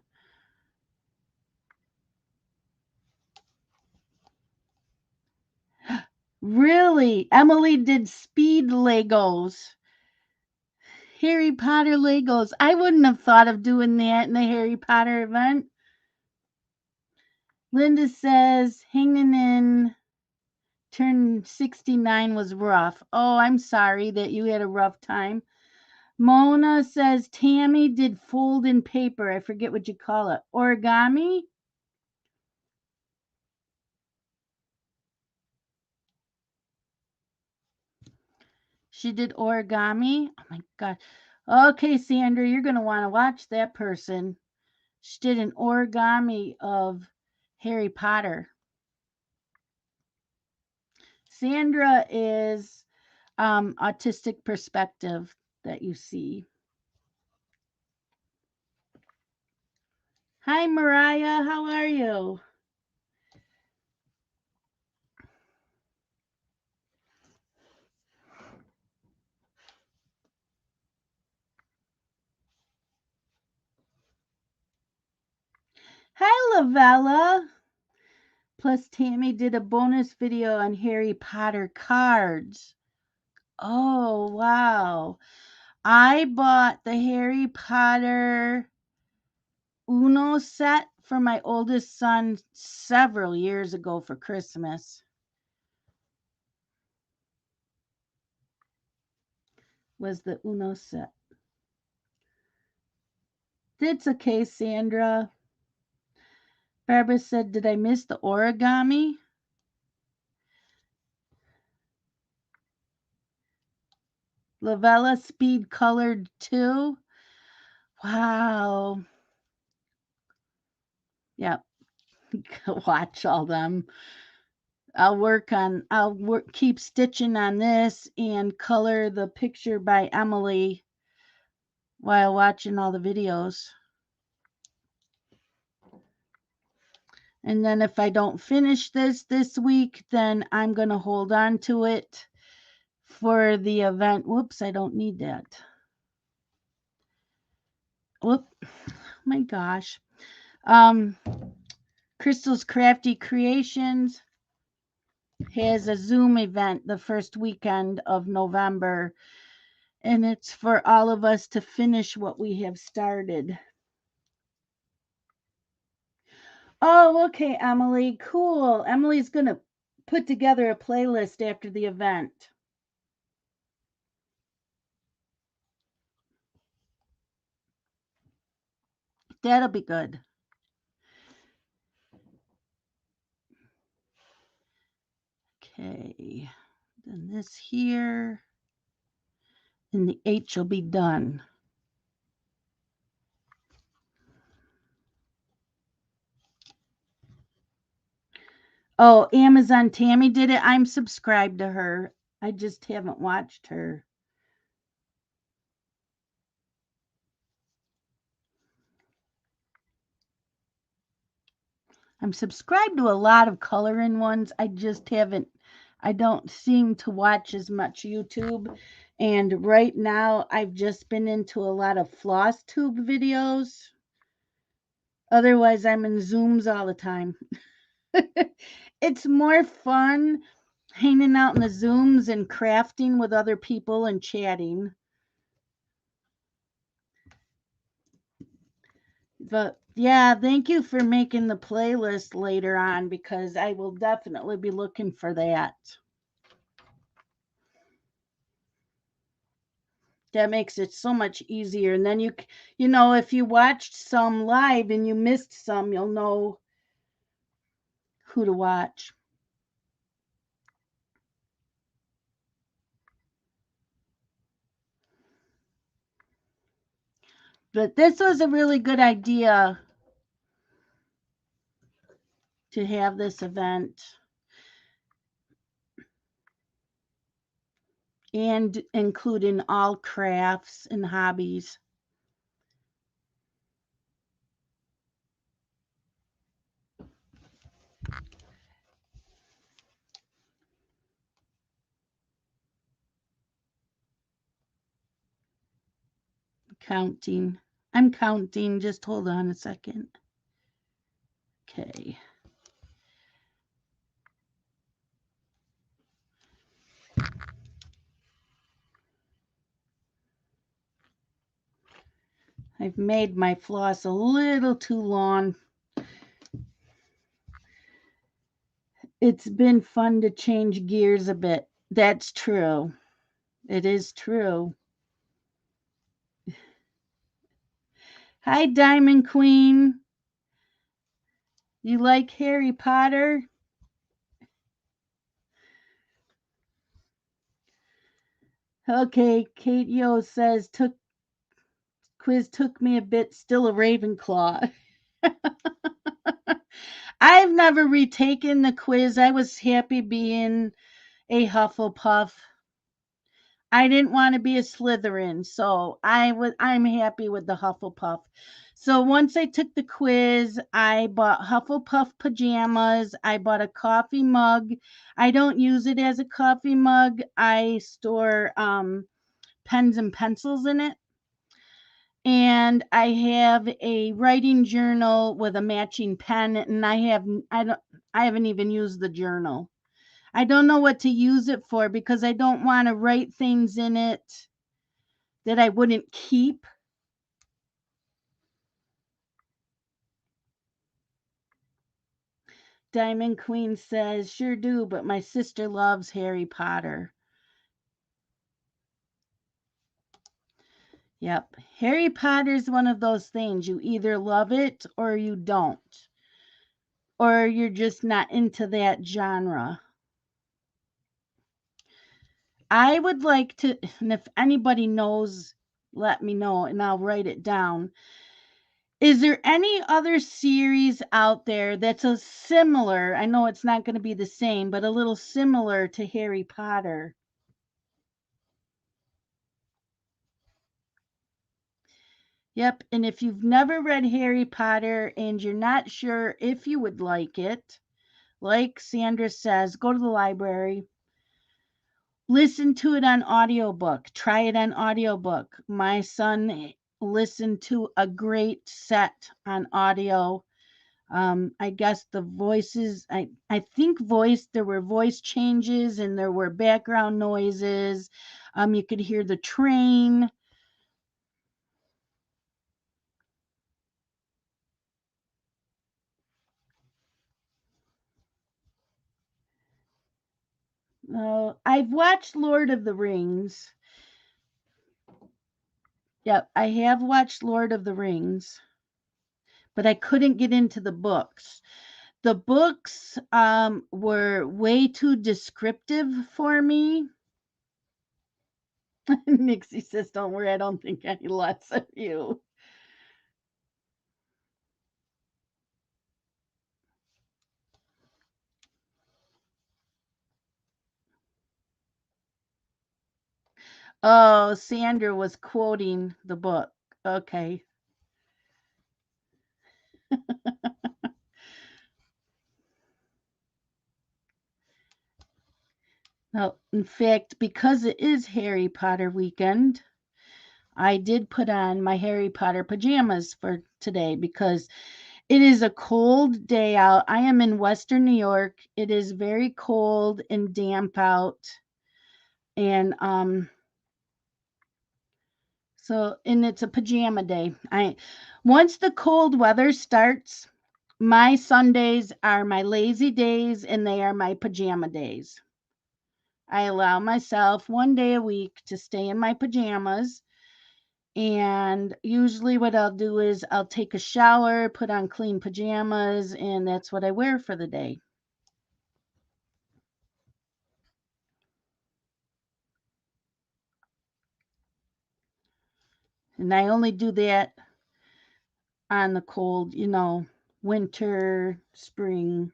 Speaker 1: Really? Emily did speed Legos. Harry Potter Legos. I wouldn't have thought of doing that in the Harry Potter event. Linda says hanging in turn 69 was rough. Oh, I'm sorry that you had a rough time. Mona says Tammy did fold in paper. I forget what you call it. Origami? She did origami. Oh my god. Okay, Sandra, you're going to want to watch that person. She did an origami of Harry Potter. Sandra is autistic perspective that you see. Hi, Mariah. How are you? Hi, Lavella. Plus, Tammy did a bonus video on Harry Potter cards. Oh, wow. I bought the Harry Potter Uno set for my oldest son several years ago for Christmas. was the Uno set. It's okay, Sandra. Barbara said, did I miss the origami? Lavella speed colored too. Wow. Yep. Watch all them. Keep stitching on this and color the picture by Emily while watching all the videos. And then if I don't finish this week, then I'm going to hold on to it for the event. Whoops, I don't need that. Whoop, my gosh. Crystal's Crafty Creations has a Zoom event the first weekend of November, and it's for all of us to finish what we have started. Oh, okay, Emily. Cool. Emily's going to put together a playlist after the event. That'll be good. Okay. Then this here. And the H will be done. Oh, Amazon Tammy did it. I'm subscribed to her. I just haven't watched her. I'm subscribed to a lot of coloring ones. I just haven't, I don't seem to watch as much YouTube. And right now, I've just been into a lot of floss tube videos. Otherwise, I'm in Zooms all the time. It's more fun hanging out in the Zooms and crafting with other people and chatting. But yeah, thank you for making the playlist later on because I will definitely be looking for that. That makes it so much easier. And then you know, if you watched some live and you missed some, you'll know who to watch. But this was a really good idea to have this event and including all crafts and hobbies. Counting. I'm counting. Just hold on a second. Okay. I've made my floss a little too long. It's been fun to change gears a bit. That's true. It is true. Hi, Diamond Queen. You like Harry Potter? Okay, Kate Yo says quiz took me a bit, still a Ravenclaw. I've never retaken the quiz. I was happy being a Hufflepuff. I didn't want to be a Slytherin, so I'm happy with the Hufflepuff. So once I took the quiz, I bought Hufflepuff pajamas. I bought a coffee mug. I don't use it as a coffee mug. I store pens and pencils in it. And I have a writing journal with a matching pen, and I haven't even used the journal. I don't know what to use it for because I don't want to write things in it that I wouldn't keep. Diamond Queen says, sure do, but my sister loves Harry Potter. Yep. Harry Potter's one of those things. You either love it or you don't. Or you're just not into that genre. I would like to, and if anybody knows, let me know and I'll write it down. Is there any other series out there that's a similar? I know it's not going to be the same, but a little similar to Harry Potter. Yep, and if you've never read Harry Potter and you're not sure if you would like it, like Sandra says, go to the library, listen to it on audiobook, try it on audiobook. My son listened to a great set on audio. I guess the voices, I think there were voice changes and there were background noises. You could hear the train. I've watched Lord of the Rings. Yep, I have watched Lord of the Rings, but I couldn't get into the books. The books were way too descriptive for me. Nixie says, "Don't worry, I don't think any less of you." Oh, Sandra was quoting the book. Okay. Now, in fact, because it is Harry Potter weekend, I did put on my Harry Potter pajamas for today because it is a cold day out. I am in Western New York. It is very cold and damp out. And and it's a pajama day. I Once the cold weather starts, my Sundays are my lazy days and they are my pajama days. I allow myself one day a week to stay in my pajamas. And usually, what I'll do is I'll take a shower, put on clean pajamas, and that's what I wear for the day. And I only do that on the cold, winter, spring.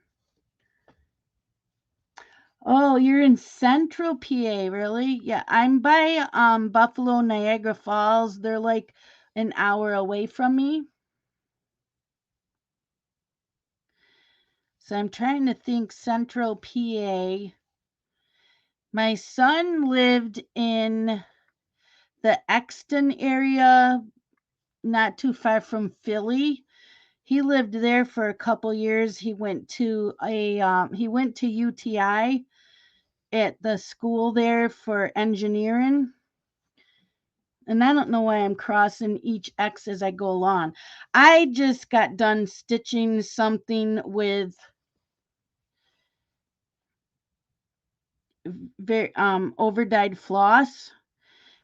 Speaker 1: Oh, you're in Central PA, really? Yeah, I'm by Buffalo, Niagara Falls. They're like an hour away from me. So I'm trying to think Central PA. My son lived in the Exton area, not too far from Philly. He lived there for a couple years. He went to UTI at the school there for engineering. And I don't know why I'm crossing each X as I go along. I just got done stitching something with very overdyed floss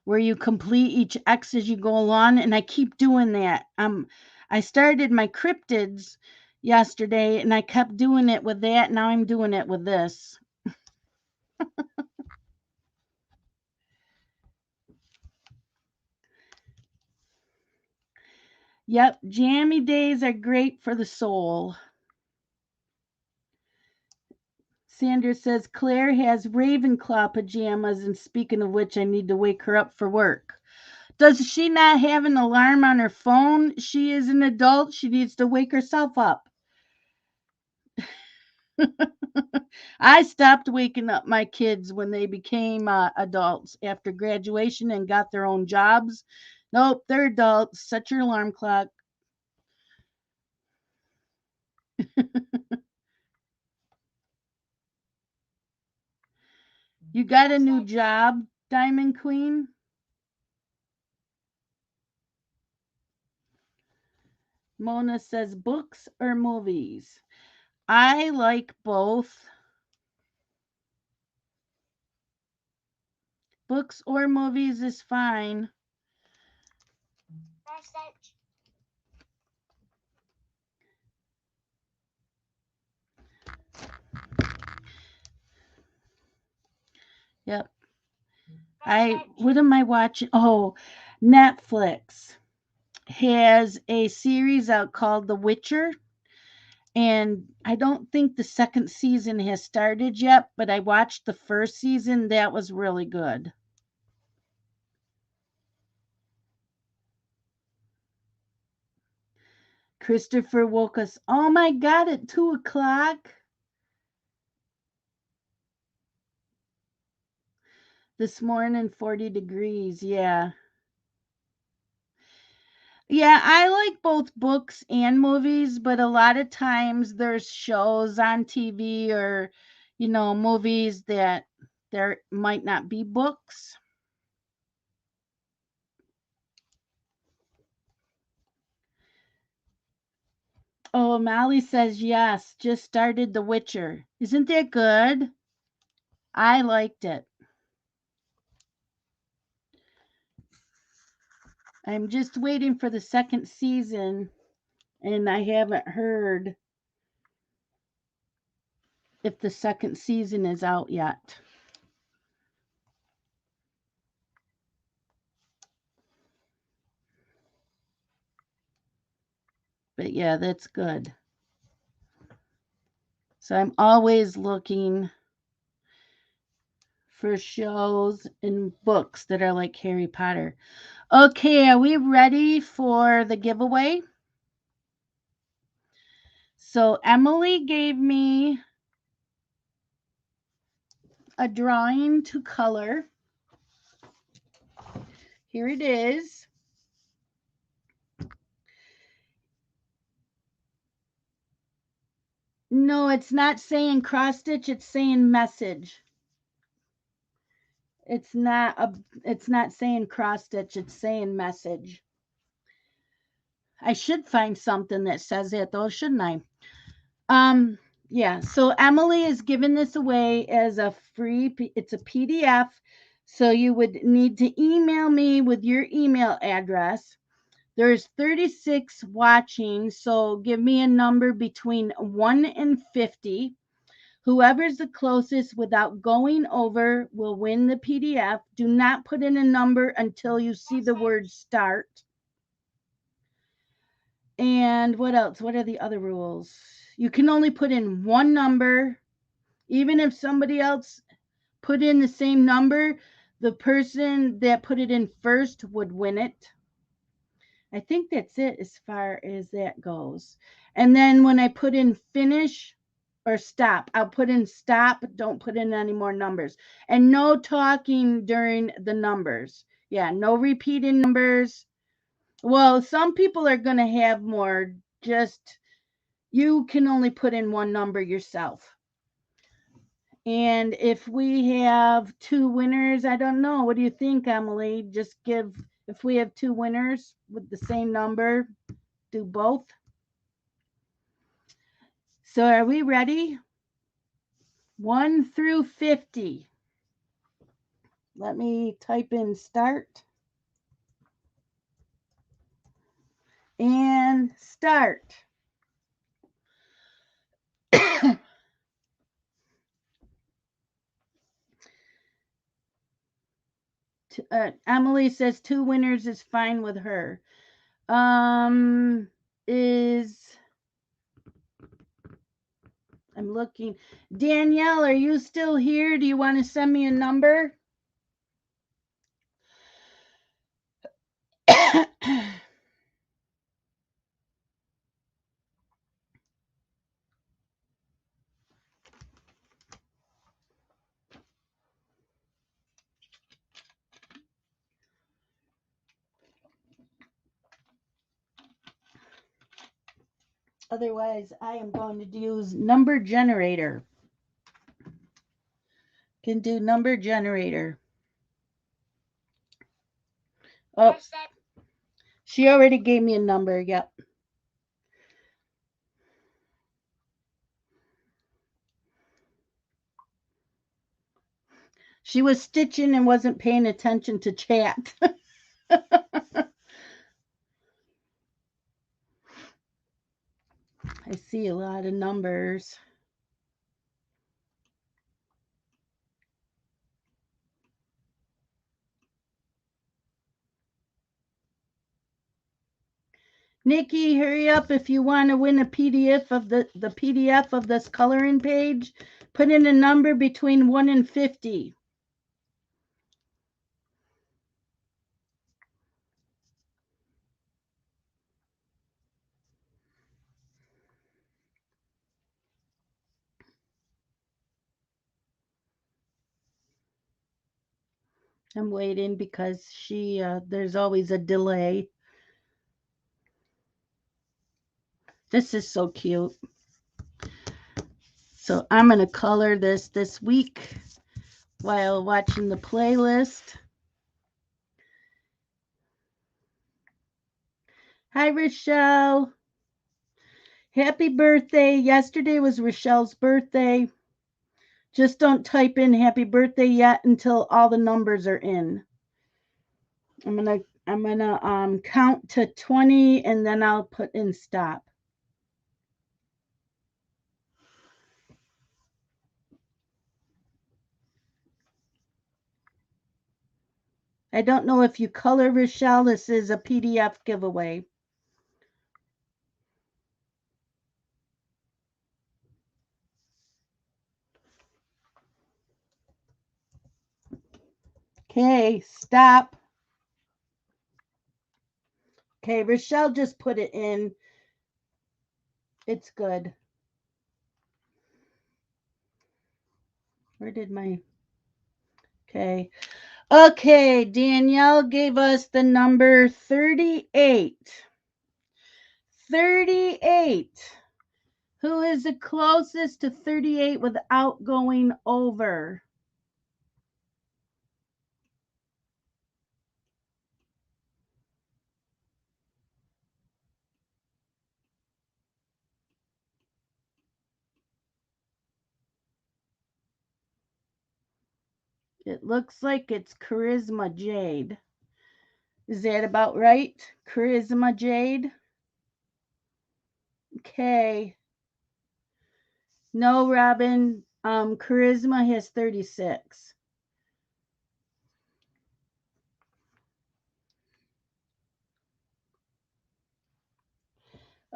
Speaker 1: where you complete each X as you go along, and I keep doing that. I started my cryptids yesterday and I kept doing it with that. Now I'm doing it with this. Yep, jammy days are great for the soul. Sandra says Claire has Ravenclaw pajamas, and speaking of which, I need to wake her up for work. Does she not have an alarm on her phone? She is an adult. She needs to wake herself up. I stopped waking up my kids when they became adults after graduation and got their own jobs. Nope, they're adults. Set your alarm clock. You got a new job, Diamond Queen? Mona says books or movies. I like both. Books or movies is fine. Yep. What am I watching? Oh, Netflix has a series out called The Witcher. And I don't think the second season has started yet, but I watched the first season. That was really good. Christopher woke us. Oh my God, at 2 o'clock this morning, 40 degrees. Yeah. Yeah, I like both books and movies, but a lot of times there's shows on TV or, movies that there might not be books. Oh, Molly says yes, just started The Witcher. Isn't that good? I liked it. I'm just waiting for the second season, and I haven't heard if the second season is out yet. But yeah, that's good. So I'm always looking for shows and books that are like Harry Potter. Okay, are we ready for the giveaway? So Emily gave me a drawing to color. Here it is. No, it's not saying cross stitch, it's saying message. It's not saying cross stitch, it's saying message. I should find something that says it though, shouldn't I? Yeah, so Emily is giving this away as a it's a PDF. So you would need to email me with your email address. There's 36 watching, so give me a number between 1 and 50. Whoever's the closest without going over will win the PDF. Do not put in a number until you see the word start. And what else? What are the other rules? You can only put in one number. Even if somebody else put in the same number, the person that put it in first would win it. I think that's it as far as that goes. And then when I put in finish or stop, I'll put in stop, don't put in any more numbers. And no talking during the numbers. Yeah, no repeating numbers. Well, some people are going to have more. Just you can only put in one number yourself. And if we have two winners, I don't know. What do you think, Emily? If we have two winners with the same number, do both. So are we ready? 1 through 50. Let me type in start. And start. Emily says two winners is fine with her. Is I'm looking. Danielle, are you still here? Do you want to send me a number? Otherwise, I am going to use number generator. Can do number generator. Oh, she already gave me a number. Yep. She was stitching and wasn't paying attention to chat. see a lot of numbers. Nikki, hurry up if you want to win a PDF of the PDF of this coloring page. Put in a number between 1 and 50. I'm waiting because there's always a delay. This is so cute. So I'm going to color this week while watching the playlist. Hi, Rochelle. Happy birthday. Yesterday was Rochelle's birthday. Just don't type in happy birthday yet until all the numbers are in. I'm gonna count to 20 and then I'll put in stop. I don't know if you color, Rochelle. This is a PDF giveaway. Okay, stop. Okay, Rochelle just put it in. It's good. Where did my... Okay. Okay, Danielle gave us the number 38. 38. Who is the closest to 38 without going over? It looks like it's Charisma Jade. Is that about right? Charisma Jade? Okay. No, Robin. Charisma has 36.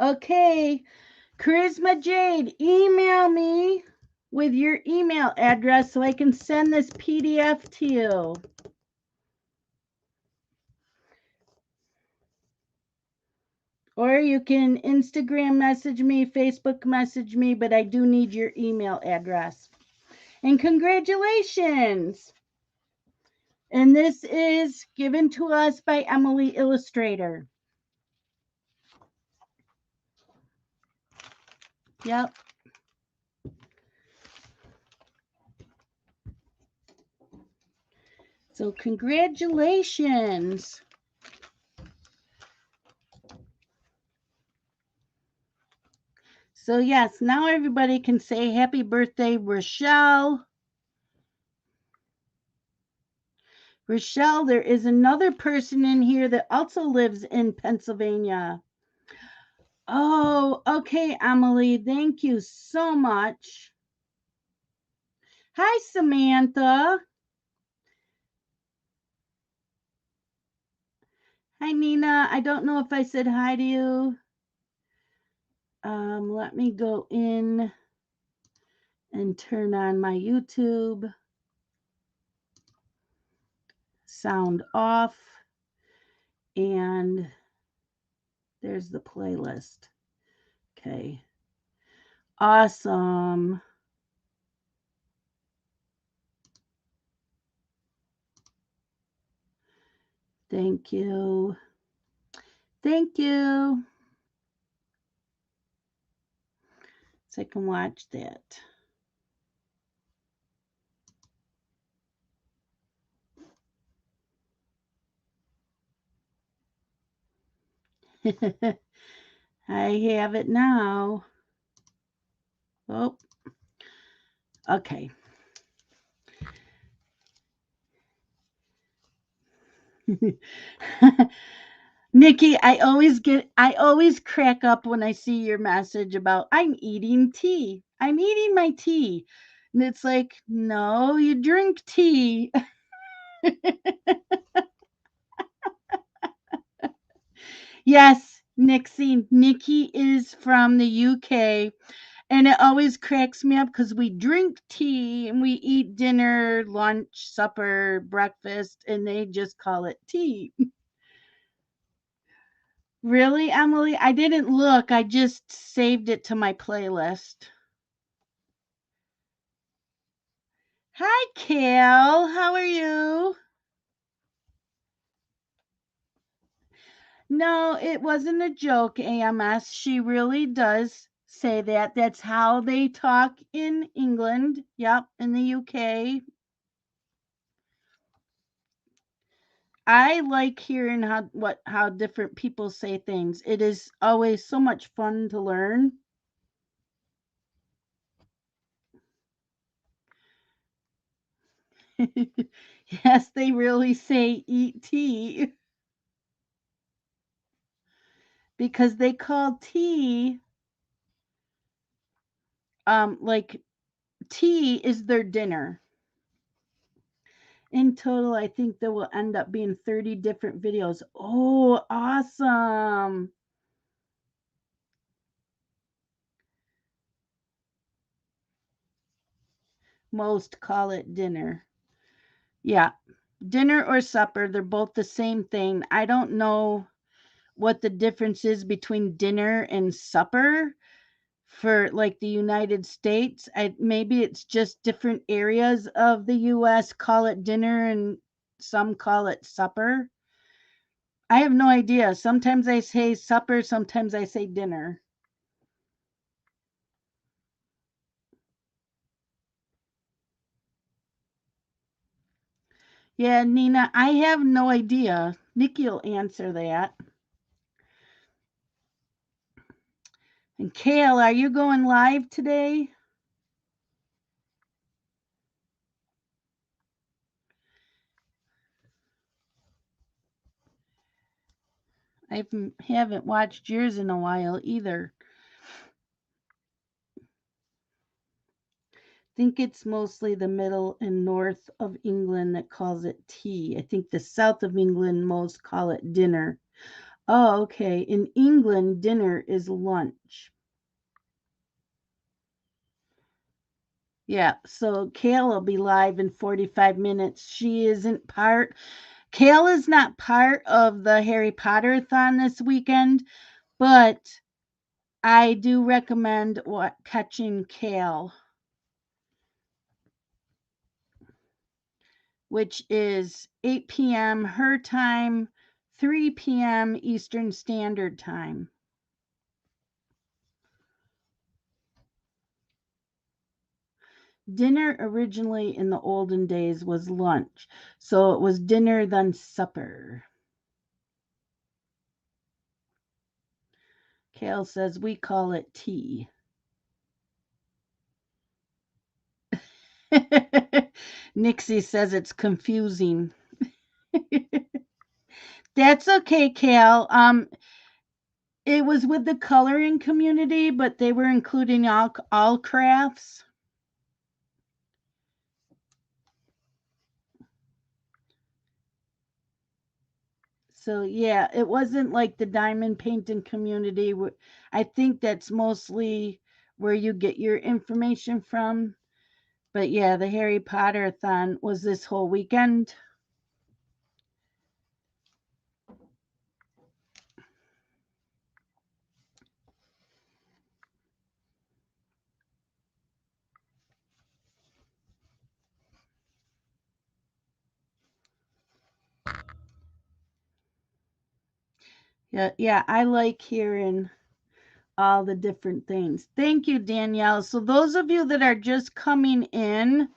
Speaker 1: Okay. Charisma Jade, email me with your email address so I can send this PDF to you. Or you can Instagram message me, Facebook message me, but I do need your email address. And congratulations! And this is given to us by Emily Illustrator. Yep. So congratulations. So yes, now everybody can say happy birthday, Rochelle. Rochelle, there is another person in here that also lives in Pennsylvania. Oh, okay, Emily. Thank you so much. Hi, Samantha. Hi, Nina. I don't know if I said hi to you. Let me go in and turn on my YouTube. Sound off. And there's the playlist. Okay. Awesome. Thank you. Thank you. So I can watch that. I have it now. Oh, okay. Nikki, I always crack up when I see your message about I'm eating tea. I'm eating my tea. And it's like, no, you drink tea. Yes, Nixie. Nikki is from the UK. And it always cracks me up because we drink tea and we eat dinner, lunch, supper, breakfast, and they just call it tea. Really, Emily? I didn't look. I just saved it to my playlist. Hi, Kale. How are you? No, it wasn't a joke, AMS. She really does say that. That's how they talk in England. Yep, in the UK. I like hearing how different people say things. It is always so much fun to learn. Yes, they really say eat tea because they call tea like tea is their dinner. In total, I think there will end up being 30 different videos. Oh, awesome. Most call it dinner. Yeah. Dinner or supper, they're both the same thing. I don't know what the difference is between dinner and supper for like the United States. Maybe it's just different areas of the US call it dinner and some call it supper. I have no idea. Sometimes I say supper, sometimes I say dinner. Yeah, Nina, I have no idea. Nikki'll answer that. And Kale, are you going live today? I haven't watched yours in a while either. Think it's mostly the middle and north of England that calls it tea. I think the south of England most call it dinner. Oh, okay. In England, dinner is lunch. Yeah, so Kale will be live in 45 minutes. She isn't part, Kale is not part of the Harry Potter thon this weekend, but I do recommend catching Kale, which is 8 p.m. her time, 3 p.m. Eastern Standard Time. Dinner originally in the olden days was lunch, so it was dinner then supper. Kale says we call it tea. Nixie says it's confusing. That's okay, Kale. It was with the coloring community, but they were including all crafts. So yeah, it wasn't like the diamond painting community. I think that's mostly where you get your information from. But yeah, the Harry Potter thon was this whole weekend. Yeah, yeah, I like hearing all the different things. Thank you, Danielle. So those of you that are just coming in,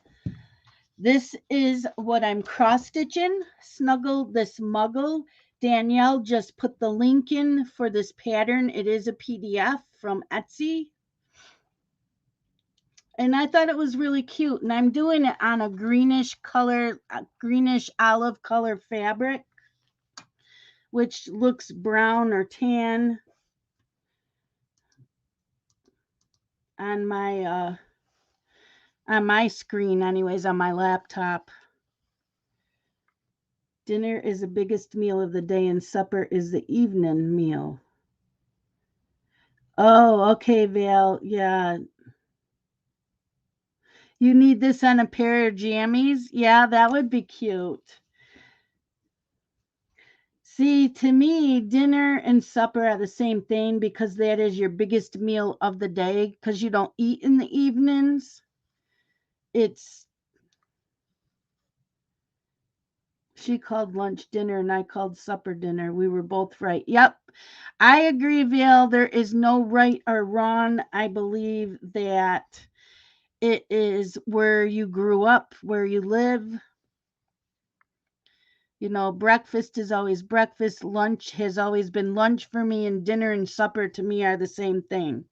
Speaker 1: this is what I'm cross stitching. Snuggle this muggle. Danielle just put the link in for this pattern. It is a PDF from Etsy. And I thought it was really cute. And I'm doing it on a greenish color, a greenish olive color fabric. which looks brown or tan on my screen anyways, on my laptop. Dinner is the biggest meal of the day and supper is the evening meal. Oh, okay, Val. Yeah. You need this on a pair of jammies? Yeah, that would be cute. See, to me, dinner and supper are the same thing because that is your biggest meal of the day because you don't eat in the evenings. It's She called lunch dinner and I called supper dinner. We were both right. Yep. I agree, Val. There is no right or wrong. I believe that it is where you grew up, where you live. Breakfast is always breakfast. Lunch has always been lunch for me, and dinner and supper to me are the same thing.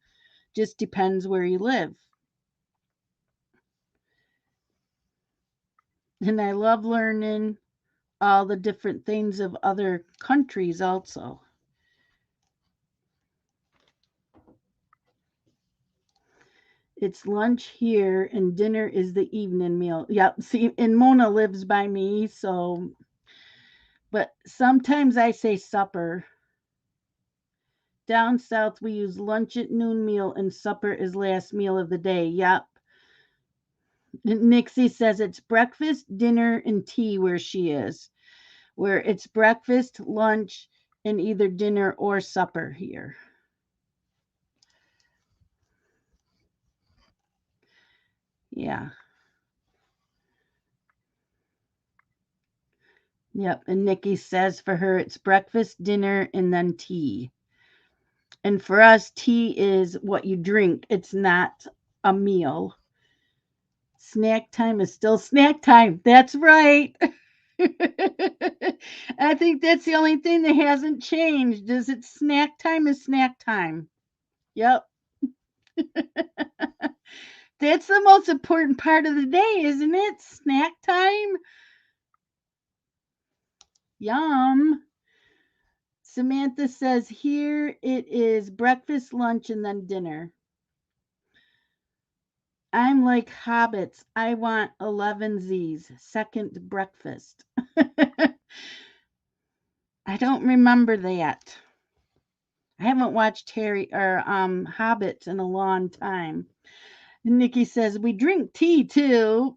Speaker 1: Just depends where you live. And I love learning all the different things of other countries also. It's lunch here and dinner is the evening meal. Yep. See, and Mona lives by me, but sometimes I say supper. Down south, we use lunch at noon meal and supper is last meal of the day. Yep. Nixie says it's breakfast, dinner, and tea where she is, where it's breakfast, lunch, and either dinner or supper here. Yeah. Yep. And Nikki says for her, it's breakfast, dinner, and then tea. And for us, tea is what you drink, it's not a meal. Snack time is still snack time. That's right. I think that's the only thing that hasn't changed is it's snack time is snack time. Yep. That's the most important part of the day, isn't it? Snack time. Yum. Samantha says here it is breakfast, lunch, and then dinner. I'm like hobbits. I want 11 Z's. Second breakfast. I don't remember that. I haven't watched Harry or Hobbits in a long time. And Nikki says we drink tea too.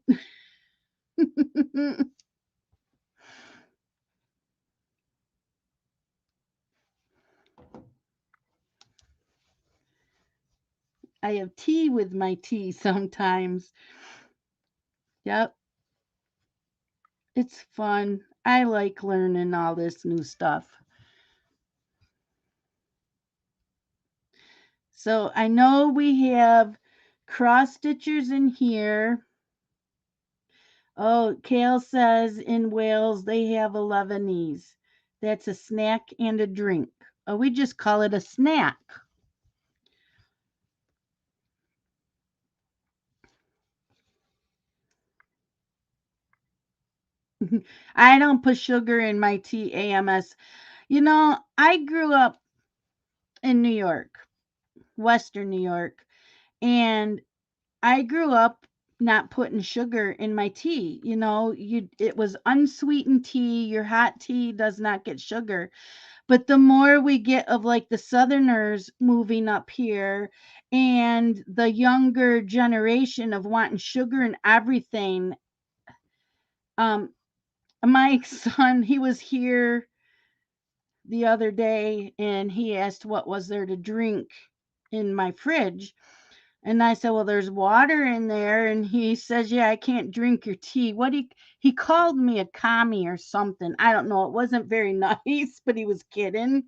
Speaker 1: I have tea with my tea sometimes. Yep, it's fun. I like learning all this new stuff. So I know we have cross stitchers in here. Oh, Kale says in Wales they have 11 That's a snack and a drink. Oh, we just call it a snack. I don't put sugar in my tea, AMS. I grew up in New York, Western New York, and I grew up not putting sugar in my tea. It was unsweetened tea. Your hot tea does not get sugar. But the more we get of like the Southerners moving up here and the younger generation of wanting sugar and everything, um, my son, he was here the other day and he asked what was there to drink in my fridge. And I said, "Well, there's water in there." And he says, "Yeah, I can't drink your tea." He called me a commie or something. I don't know. It wasn't very nice, but he was kidding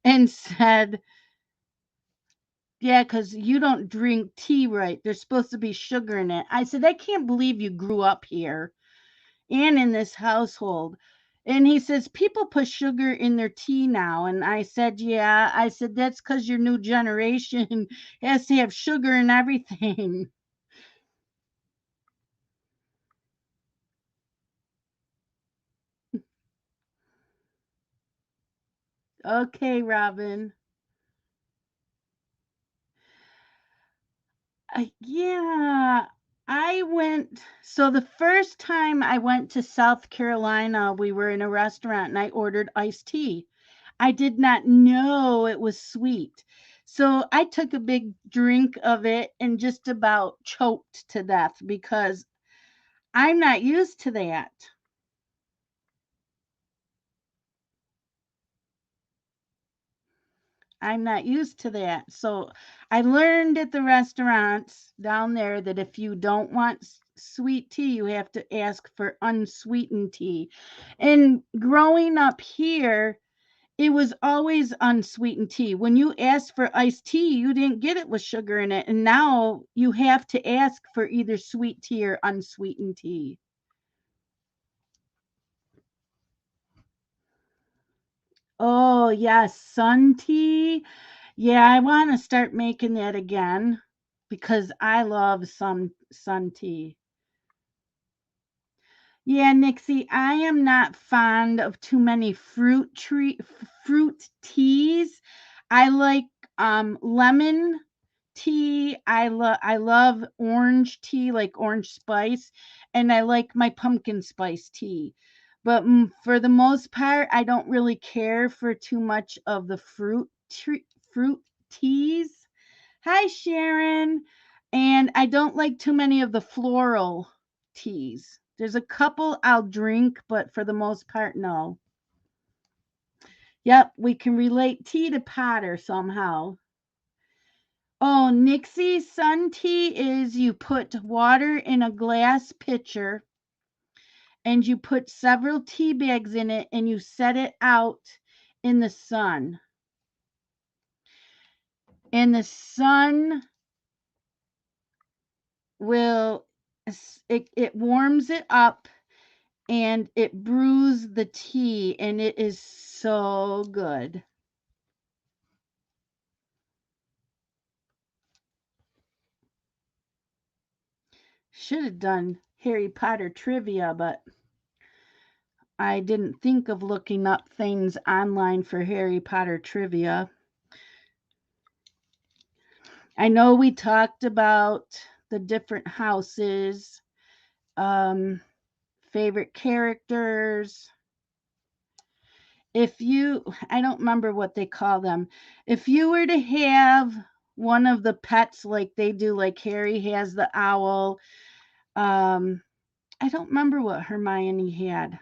Speaker 1: and said, "Yeah, cuz you don't drink tea right. There's supposed to be sugar in it." I said, "I can't believe you grew up here and in this household." And he says, "People put sugar in their tea now." And I said, "Yeah." I said, "That's because your new generation has to have sugar in everything." Okay, Robin. Yeah, I went. So the first time I went to South Carolina, we were in a restaurant and I ordered iced tea. I did not know it was sweet. So I took a big drink of it and just about choked to death because I'm not used to that. I'm not used to that. So I learned at the restaurants down there that if you don't want sweet tea, you have to ask for unsweetened tea. And growing up here, it was always unsweetened tea. When you asked for iced tea, you didn't get it with sugar in it. And now you have to ask for either sweet tea or unsweetened tea. Oh, yes, sun tea. Yeah, I want to start making that again because I love some sun tea. Yeah, Nixie, I am not fond of too many fruit teas. I like lemon tea. I love orange tea, like orange spice, and I like my pumpkin spice tea. But for the most part, I don't really care for too much of the fruit teas. Hi, Sharon. And I don't like too many of the floral teas. There's a couple I'll drink, but for the most part, no. Yep, we can relate tea to Potter somehow. Oh, Nixie sun tea is you put water in a glass pitcher and you put several tea bags in it and you set it out in the sun. And the sun will, it warms it up and it brews the tea and it is so good. Should have done Harry Potter trivia, but I didn't think of looking up things online for Harry Potter trivia. I know we talked about the different houses, um, favorite characters. If you, I don't remember what they call them. If you were to have one of the pets like they do, like Harry has the owl, um, I don't remember what Hermione had.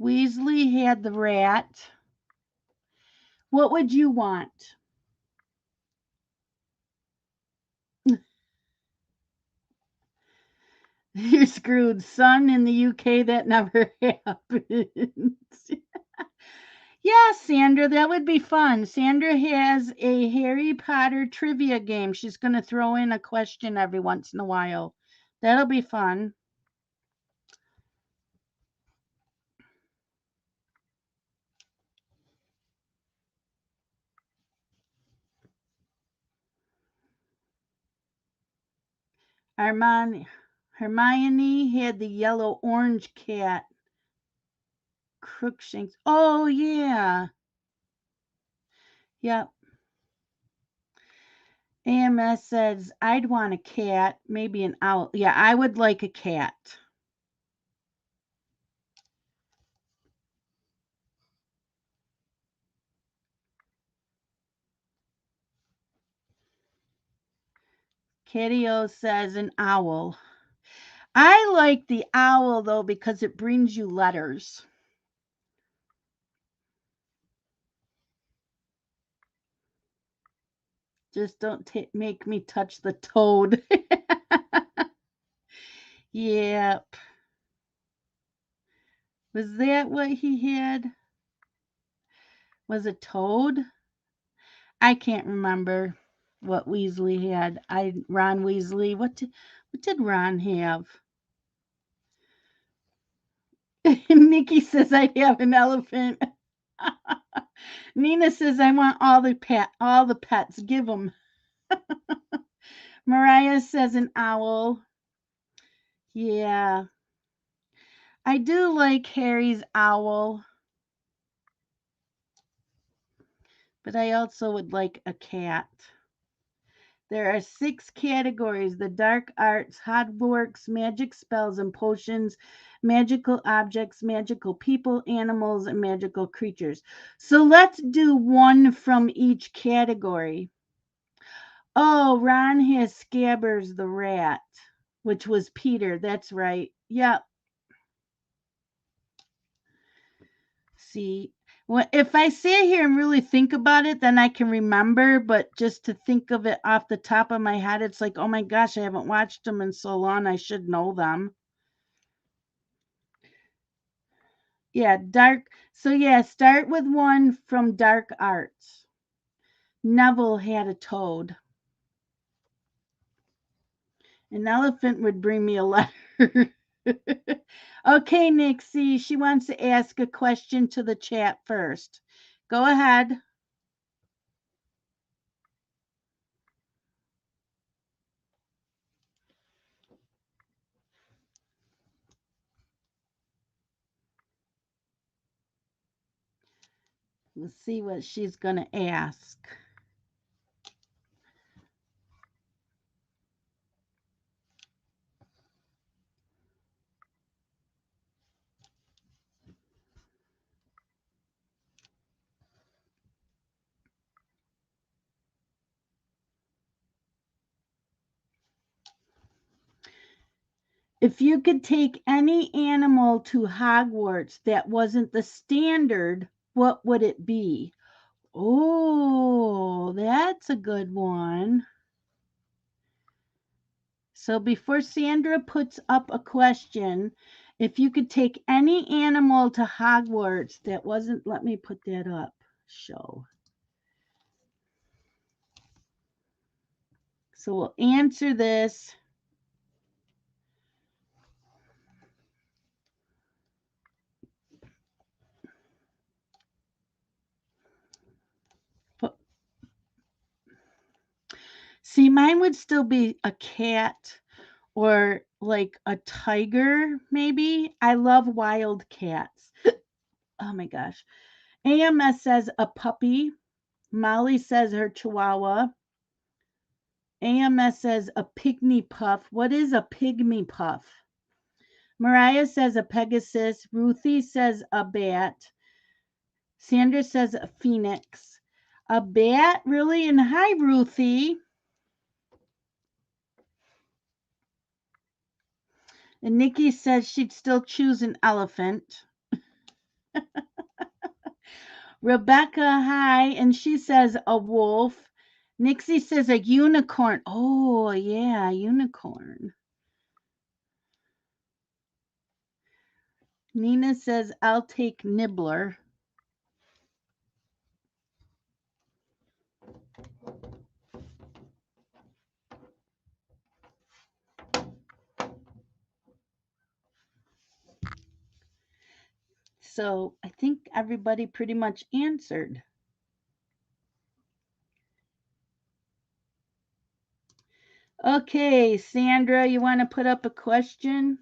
Speaker 1: Weasley had the rat. What would you want? You're screwed. Son in the UK, that never happens. Yeah, Sandra, that would be fun. Sandra has a Harry Potter trivia game. She's going to throw in a question every once in a while. That'll be fun. Hermione, Hermione had the yellow orange cat, Crookshanks. Oh, yeah. Yep. AMS says, I'd want a cat, maybe an owl. Yeah, I would like a cat. Kitty O says an owl. I like the owl though because it brings you letters. Just don't make me touch the toad. Yep. Was that what he had? Was it toad? I can't remember what Weasley had. Ron Weasley. What did Ron have? Nikki says I'd have an elephant. Nina says I want all the pets. Give them. Mariah says an owl. Yeah, I do like Harry's owl. but I also would like a cat. There are 6 categories: the dark arts, Hogwarts, magic spells and potions, magical objects, magical people, animals, and magical creatures. So let's do one from each category. Oh, Ron has Scabbers the rat, which was Peter. That's right. Yep. See, if I sit here and really think about it, then I can remember. But just to think of it off the top of my head, it's like, oh my gosh, I haven't watched them in so long. I should know them. Yeah, dark. So yeah, start with one from dark arts. Neville had a toad. An elephant would bring me a letter. Okay, Nixie, she wants to ask a question to the chat first. Go ahead. Let's see what she's going to ask. If you could take any animal to Hogwarts that wasn't the standard, what would it be? Oh, that's a good one. So before Sandra puts up a question, if you could take any animal to Hogwarts that wasn't, let me put that up. Show. So we'll answer this. See, mine would still be a cat or like a tiger, maybe. I love wild cats. Oh my gosh. AMS says a puppy. Molly says her chihuahua. AMS says a pygmy puff. What is a pygmy puff? Mariah says a Pegasus. Ruthie says a bat. Sandra says a phoenix. A bat? Really? And hi, Ruthie. And Nikki says she'd still choose an elephant. Rebecca, hi. And she says a wolf. Nixie says a unicorn. Oh, yeah, unicorn. Nina says, I'll take Nibbler. So I think everybody pretty much answered. Okay, Sandra, you want to put up a question?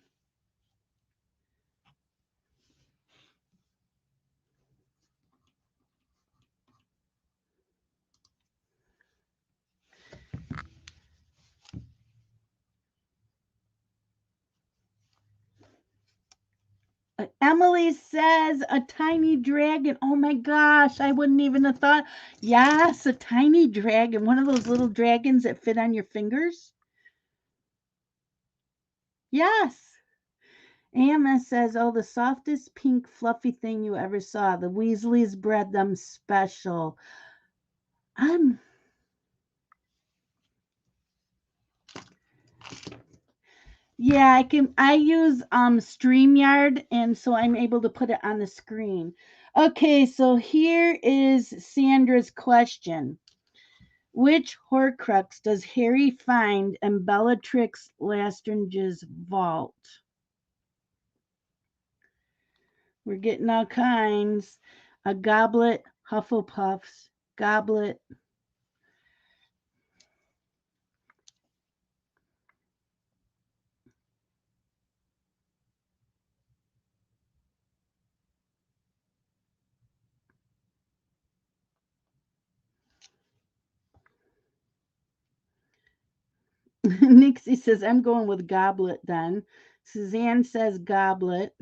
Speaker 1: Emily says a tiny dragon. Oh my gosh, I wouldn't even have thought. Yes, a tiny dragon. One of those little dragons that fit on your fingers. Yes. AMS says, oh, the softest pink fluffy thing you ever saw. The Weasleys bred them special. I'm Yeah, I use StreamYard, and so I'm able to put it on the screen. Okay, so here is Sandra's question. Which Horcrux does Harry find in Bellatrix Lestrange's vault? We're getting all kinds. A goblet, Hufflepuffs, goblet. Nixie says, I'm going with goblet then. Suzanne says goblet.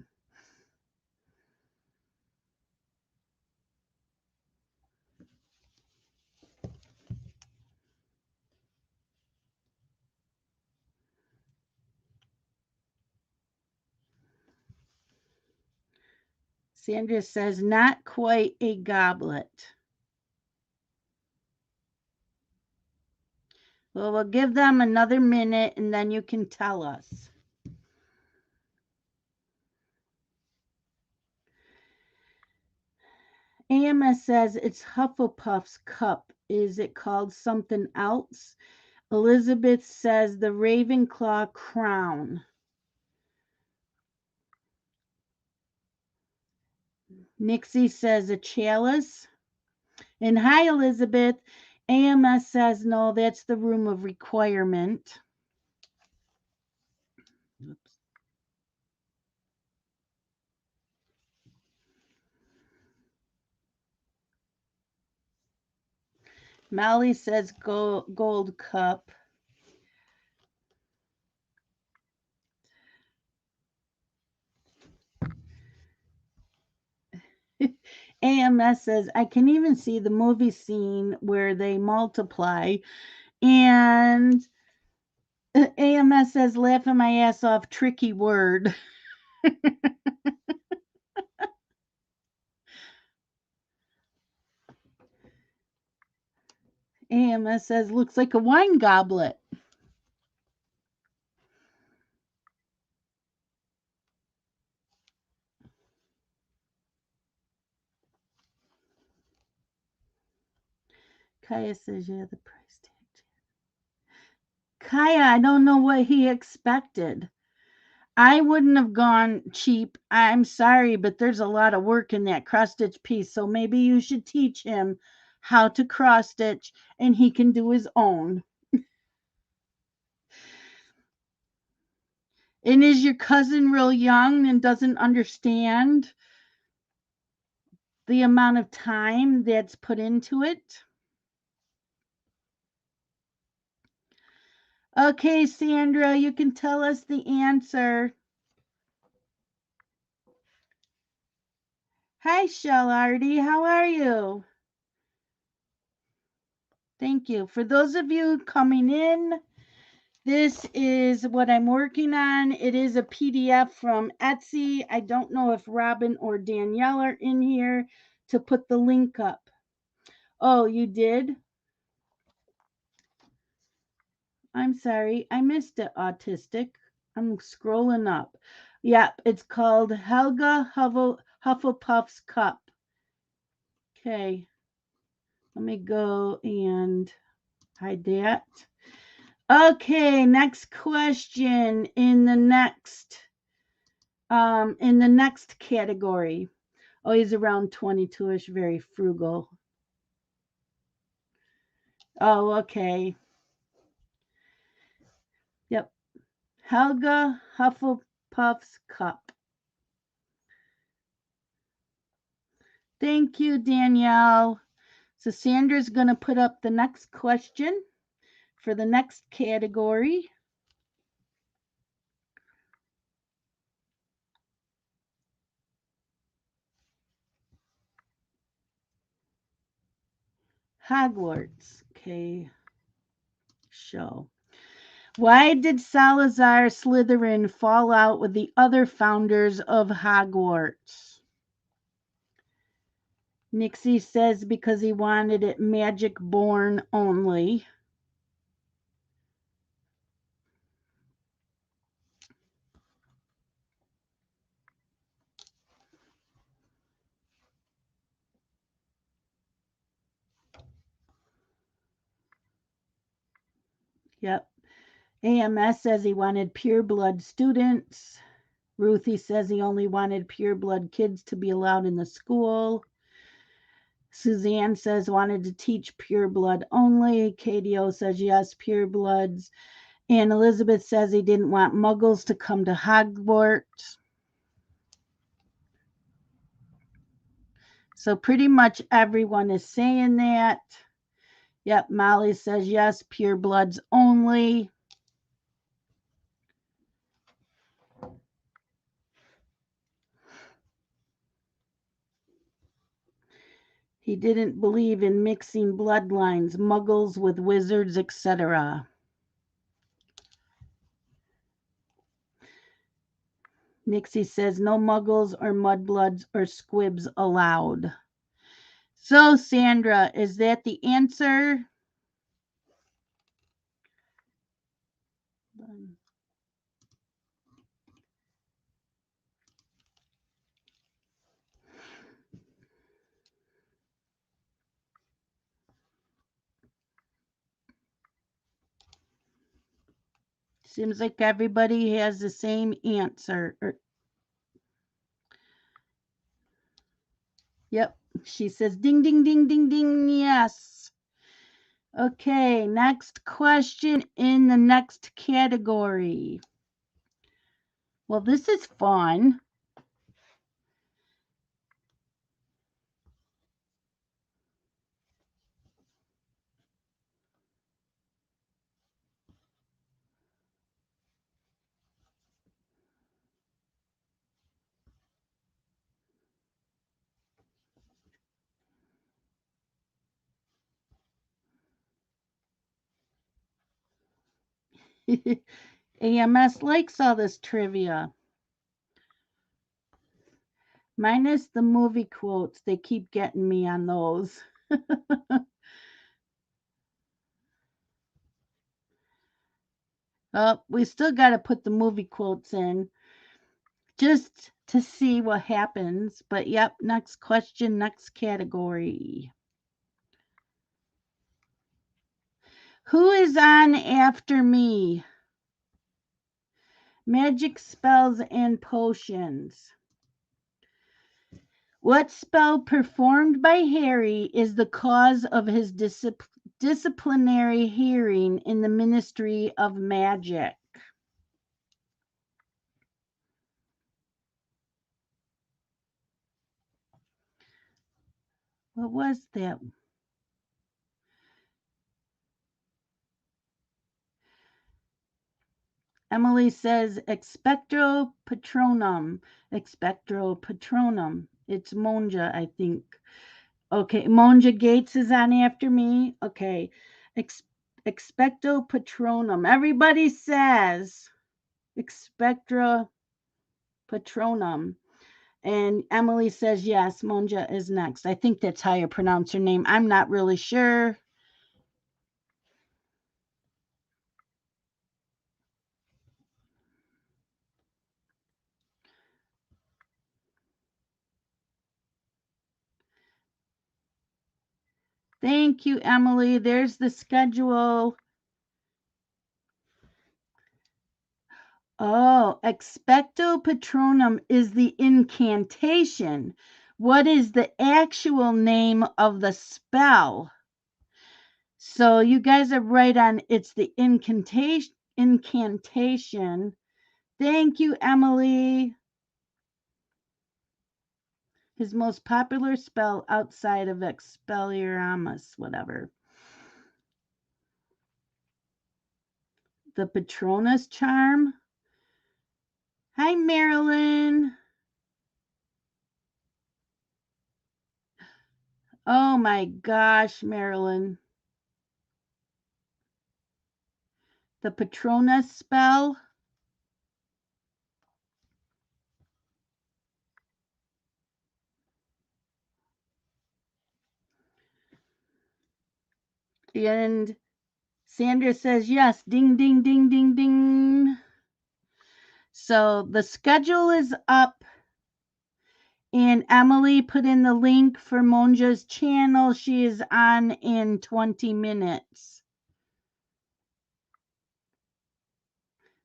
Speaker 1: Sandra says, not quite a goblet. Well, we'll give them another minute and then you can tell us. AMS says it's Hufflepuff's cup. Is it called something else? Elizabeth says the Ravenclaw crown. Nixie says a chalice. And hi, Elizabeth. AMS says no, that's the room of requirement. Oops. Molly says gold cup. AMS says, I can even see the movie scene where they multiply. And AMS says, laughing my ass off, tricky word. AMS says, looks like a wine goblet. Kaya says, yeah, the price tag. Kaya, I don't know what he expected. I wouldn't have gone cheap. I'm sorry, but there's a lot of work in that cross stitch piece. So maybe you should teach him how to cross stitch and he can do his own. And is your cousin real young and doesn't understand the amount of time that's put into it? Okay, Sandra, you can tell us the answer. Hi, Shellardy. How are you? Thank you. For those of you coming in, this is what I'm working on. It is a PDF from Etsy. I don't know if Robin or Danielle are in here to put the link up. Oh, you did? I'm sorry. I missed it, Autistic. I'm scrolling up. Yep, it's called Helga Hufflepuff's Cup. Okay. Let me go and hide that. Okay, next question in the next category. Oh, he's around 22ish, very frugal. Oh, okay. Yep. Helga Hufflepuff's cup. Thank you, Danielle. So Sandra's going to put up the next question for the next category. Hogwarts. Okay. Show. Why did Salazar Slytherin fall out with the other founders of Hogwarts? Nixie says because he wanted it magic born only. Yep. AMS says he wanted pure blood students. Ruthie says he only wanted pure blood kids to be allowed in the school. Suzanne says wanted to teach pure blood only. KDO says yes, pure bloods. And Elizabeth says he didn't want muggles to come to Hogwarts. So pretty much everyone is saying that. Yep, Molly says yes, pure bloods only. He didn't believe in mixing bloodlines, muggles with wizards, etc. Nixie says no muggles or mudbloods or squibs allowed. So, Sandra, is that the answer? Seems like everybody has the same answer. Yep. She says ding, ding, ding, ding, ding. Yes. Okay. Next question in the next category. Well, this is fun. AMS likes all this trivia. Minus the movie quotes. They keep getting me on those. Oh, we still got to put the movie quotes in just to see what happens. But yep, next question, next category. Who is on after me? Magic spells and potions. What spell performed by Harry is the cause of his disciplinary hearing in the Ministry of Magic? What was that? Emily says expecto patronum. Expecto patronum. It's Monja, I think. Okay, Monja Gates is on after me. Okay. Expecto patronum. Everybody says expecto patronum. And Emily says yes, Monja is next. I think that's how you pronounce her name. I'm not really sure. Thank you, Emily. There's the schedule. Oh, expecto patronum is the incantation. What is the actual name of the spell? So you guys are right on. It's the incantation. Thank you, Emily. His most popular spell outside of Expelliarmus, whatever. The Patronus charm. Hi, Marilyn. Oh my gosh, Marilyn. The Patronus spell. And Sandra says yes. Ding, ding, ding, ding, ding. So the schedule is up. And Emily put in the link for Monja's channel. She is on in 20 minutes.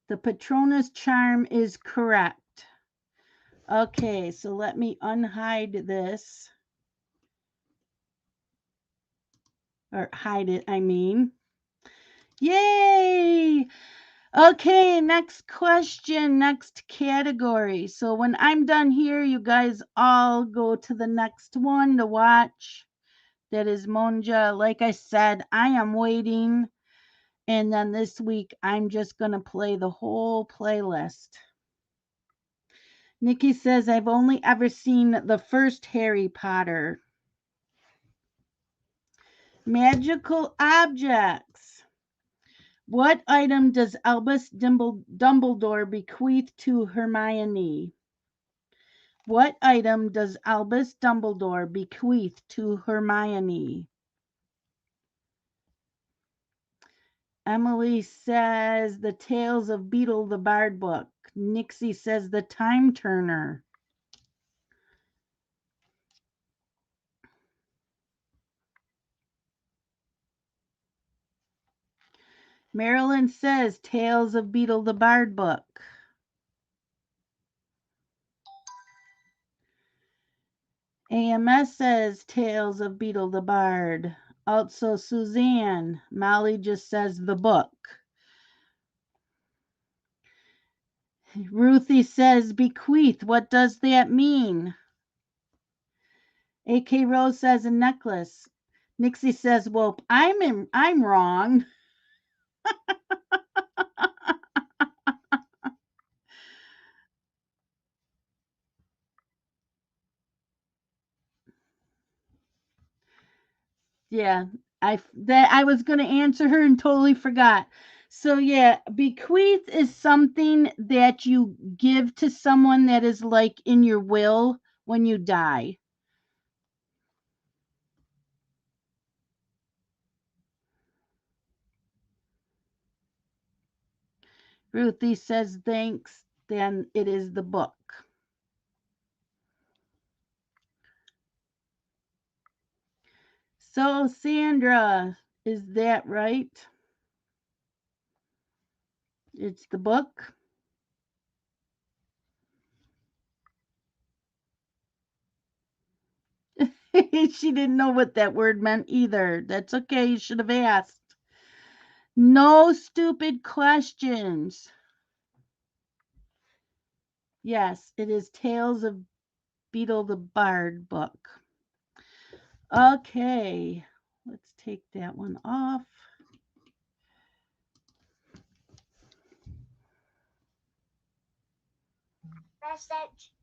Speaker 1: The Patronus charm is correct. Okay, so let me unhide this. Or hide it, I mean. Yay! Okay, next question, next category. So when I'm done here, you guys all go to the next one to watch. That is Monja. Like I said, I am waiting. And then this week, I'm just going to play the whole playlist. Nikki says, I've only ever seen the first Harry Potter. Magical objects. What item does Albus Dumbledore bequeath to Hermione? What item does Albus Dumbledore bequeath to Hermione? Emily says the Tales of Beadle the Bard book. Nixie says the Time Turner. Marilyn says Tales of Beadle the Bard book. AMS says Tales of Beadle the Bard. Also Suzanne. Molly just says the book. Ruthie says bequeath. What does that mean? AK Rose says a necklace. Nixie says, well, I'm wrong. Yeah, I was going to answer her and totally forgot. So yeah, bequeath is something that you give to someone that is like in your will when you die. Ruthie says thanks, then it is the book. So Sandra, is that right? It's the book. She didn't know what that word meant either. That's okay. You should have asked. No stupid questions. Yes, it is Tales of Beadle the Bard book. Okay, let's take that one off.
Speaker 2: Message.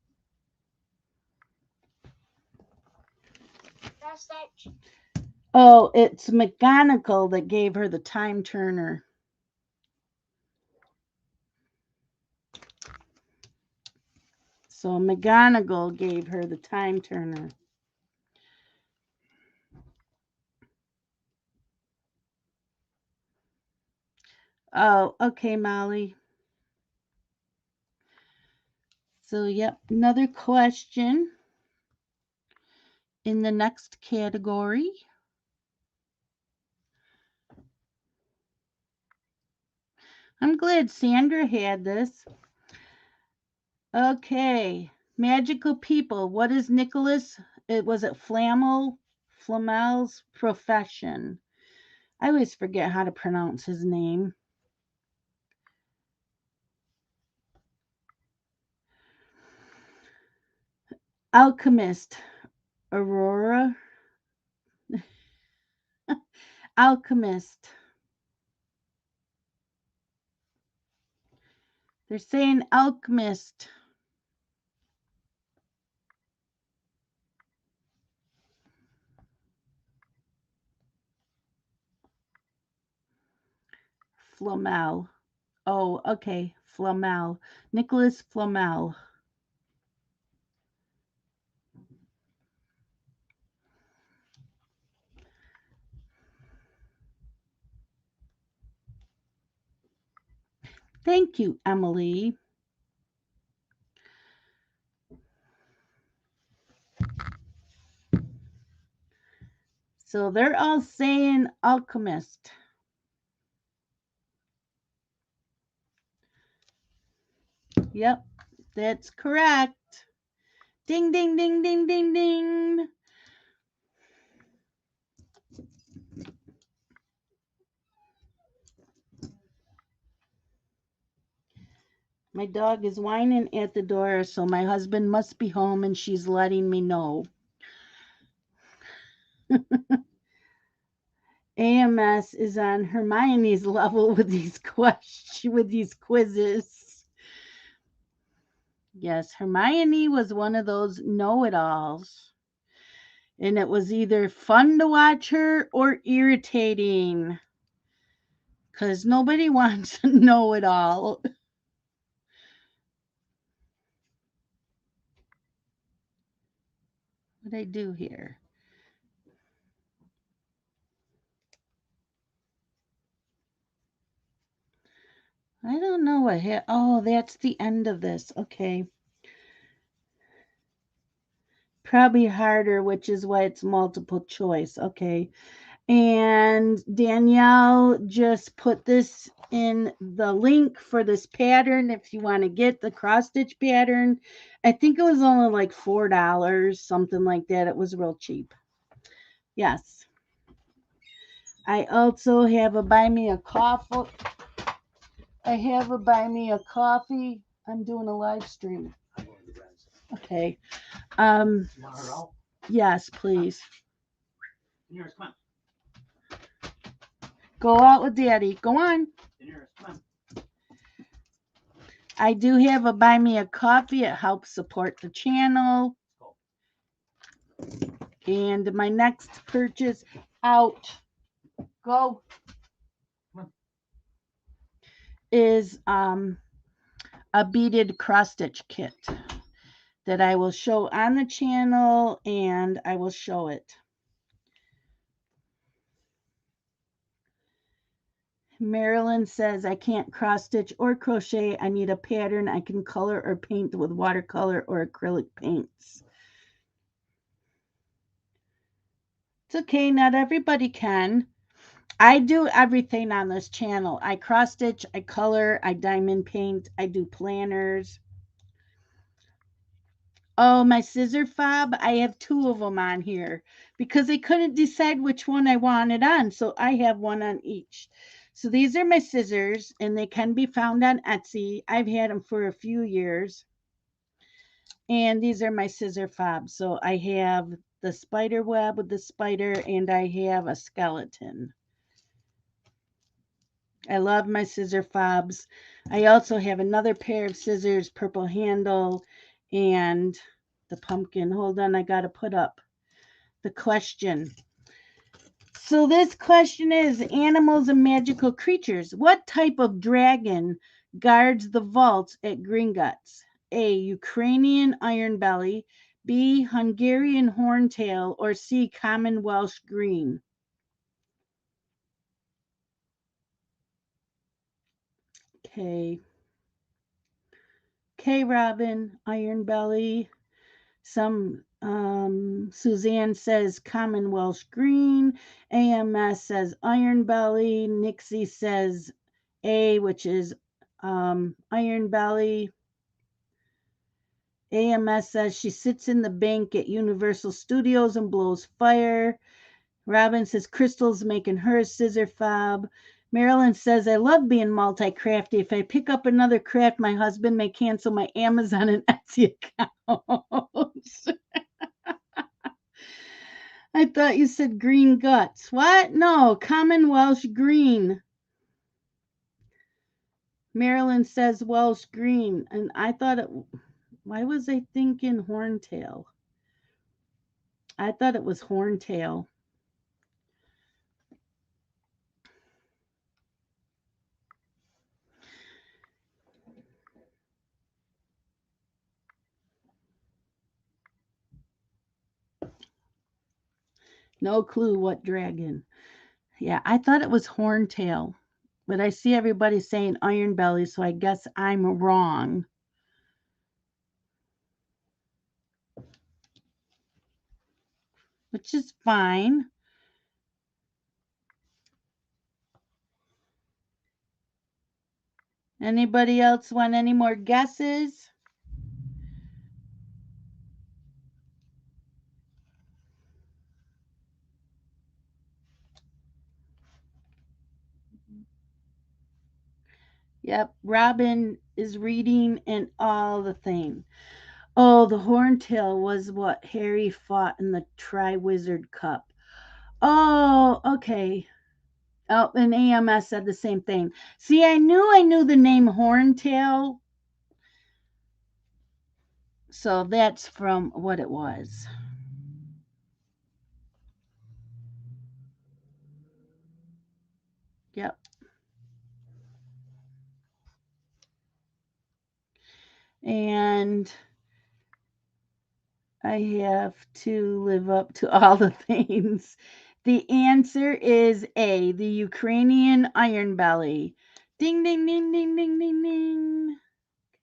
Speaker 1: Oh, it's McGonagall that gave her the Time Turner. So McGonagall gave her the Time Turner. Oh, okay, Molly. So, yep, another question in the next category. I'm glad Sandra had this. Okay, magical people. What is Nicholas? Was it Flamel's profession? I always forget how to pronounce his name. Alchemist. Aurora. Alchemist. They're saying alchemist. Flamel. Oh, okay. Flamel. Nicholas Flamel. Thank you, Emily. So they're all saying alchemist. Yep, that's correct. Ding, ding, ding, ding, ding, ding. My dog is whining at the door, so my husband must be home and she's letting me know. AMS is on Hermione's level with these quizzes. Yes, Hermione was one of those know-it-alls. And it was either fun to watch her or irritating because nobody wants to know it all. What I do here? I don't know what hit. Oh, that's the end of this. Okay. Probably harder, which is why it's multiple choice. Okay. And Danielle just put this in the link for this pattern if you want to get the cross stitch pattern. I think it was only like $4, something like that. It was real cheap. Yes. I also have a buy me a coffee. I have a buy me a coffee. I'm doing a live stream. Okay. Um yes, please. Come on. Go out with Daddy. Go on. Come on. I do have a buy me a coffee. It helps support the channel. And my next purchase out go is a beaded cross stitch kit that I will show on the channel and I will show it. Marilyn says I can't cross stitch or crochet. I need a pattern I can color or paint with watercolor or acrylic paints. It's okay, not everybody can. I do everything on this channel. I cross stitch, I color, I diamond paint, I do planners. Oh, my scissor fob, I have two of them on here because I couldn't decide which one I wanted on, so I have one on each. So these are my scissors, and they can be found on Etsy. I've had them for a few years. And these are my scissor fobs. So I have the spider web with the spider, and I have a skeleton. I love my scissor fobs. I also have another pair of scissors, purple handle, and the pumpkin. Hold on, I got to put up the question. So this question is animals and magical creatures. What type of dragon guards the vaults at Gringotts? A. Ukrainian iron belly, B. Hungarian horntail, or C. common Welsh green? Okay. K. Robin, iron belly. Some Suzanne says common Welsh green. AMS says iron belly. Nixie says A, which is iron belly. AMS says she sits in the bank at Universal Studios and blows fire. Robin says Crystal's making her a scissor fob. Marilyn says, I love being multi crafty. If I pick up another craft, my husband may cancel my Amazon and Etsy account. I thought you said green guts. What? No, common Welsh green. Marilyn says Welsh green. And I thought it, why was I thinking horntail? I thought it was horntail. No clue what dragon. Yeah, I thought it was horntail. But I see everybody saying iron belly, so I guess I'm wrong. Which is fine. Anybody else want any more guesses? Yep, Robin is reading and all the thing. Oh, the horntail was what Harry fought in the Triwizard Cup. Oh, okay. Oh, and AMS said the same thing. See, I knew the name Horntail. So that's from what it was. Yep. And I have to live up to all the things. The answer is A, the Ukrainian iron belly. Ding, ding, ding, ding, ding, ding, ding.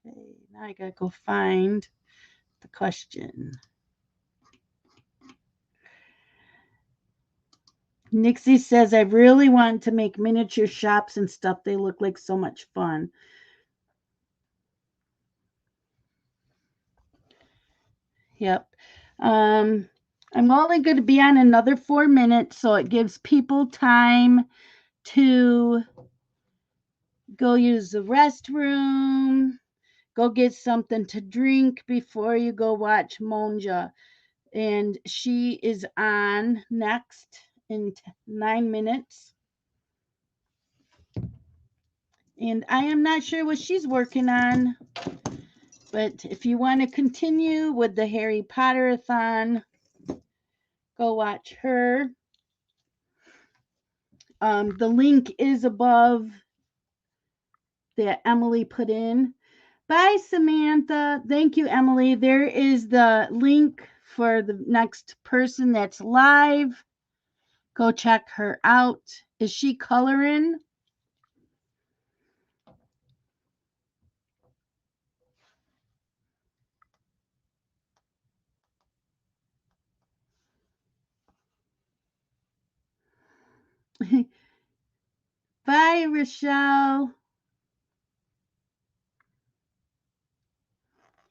Speaker 1: Okay, now I gotta go find the question. Nixie says, I really want to make miniature shops and stuff. They look like so much fun. Yep. I'm only going to be on another 4 minutes, so it gives people time to go use the restroom, go get something to drink before you go watch Monja. And she is on next in 9 minutes. And I am not sure what she's working on. But if you want to continue with the Harry Potter-a-thon, go watch her. The link is above that Emily put in. Bye, Samantha. Thank you, Emily. There is the link for the next person that's live. Go check her out. Is she coloring? Bye, Rochelle.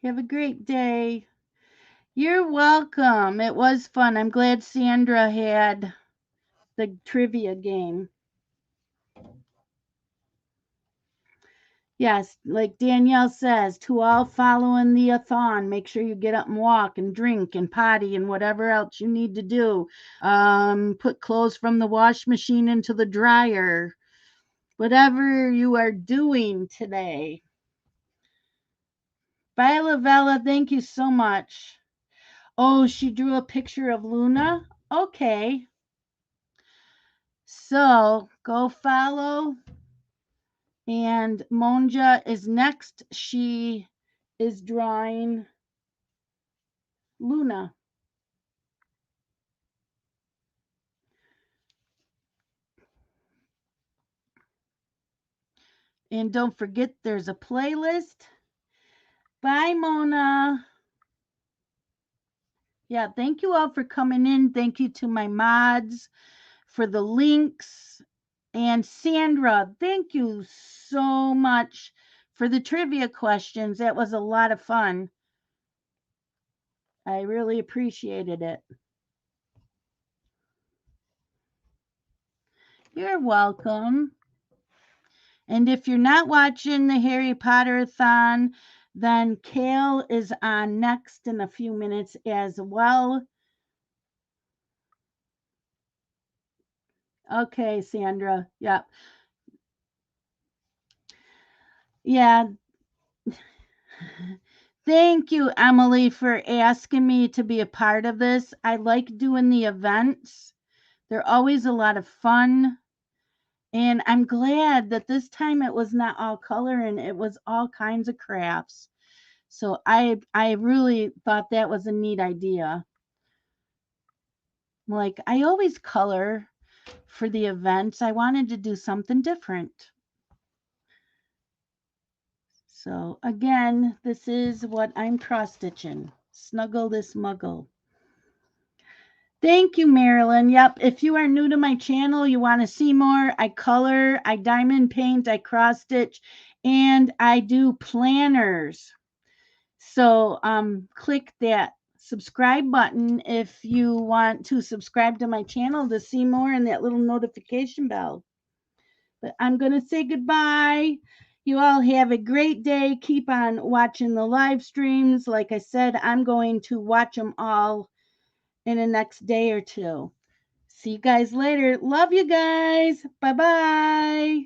Speaker 1: Have a great day. You're welcome. It was fun. I'm glad Sandra had the trivia game. Yes, like Danielle says, to all following the a-thon, make sure you get up and walk and drink and potty and whatever else you need to do. Put clothes from the wash machine into the dryer. Whatever you are doing today. Bye, Lavella. Thank you so much. Oh, she drew a picture of Luna? Okay. So go follow. And Monja is next. She is drawing Luna. And don't forget there's a playlist. Bye, Mona. Yeah, thank you all for coming in. Thank you to my mods for the links. And Sandra, thank you so much for the trivia questions. That was a lot of fun. I really appreciated it. You're welcome. And if you're not watching the Harry Potter-a-thon, then Kale is on next in a few minutes as well. Okay, Sandra. Yep. Yeah. Thank you, Emily, for asking me to be a part of this. I like doing the events. They're always a lot of fun. And I'm glad that this time it was not all color and it was all kinds of crafts. So I really thought that was a neat idea. Like I always color for the events. I wanted to do something different. So again, this is what I'm cross stitching. Snuggle this muggle. Thank you, Marilyn. Yep. If you are new to my channel, you want to see more, I color, I diamond paint, I cross stitch, and I do planners. So click that subscribe button if you want to subscribe to my channel to see more and that little notification bell. But I'm going to say goodbye. You all have a great day. Keep on watching the live streams. Like I said, I'm going to watch them all in the next day or two. See you guys later. Love you guys. Bye bye.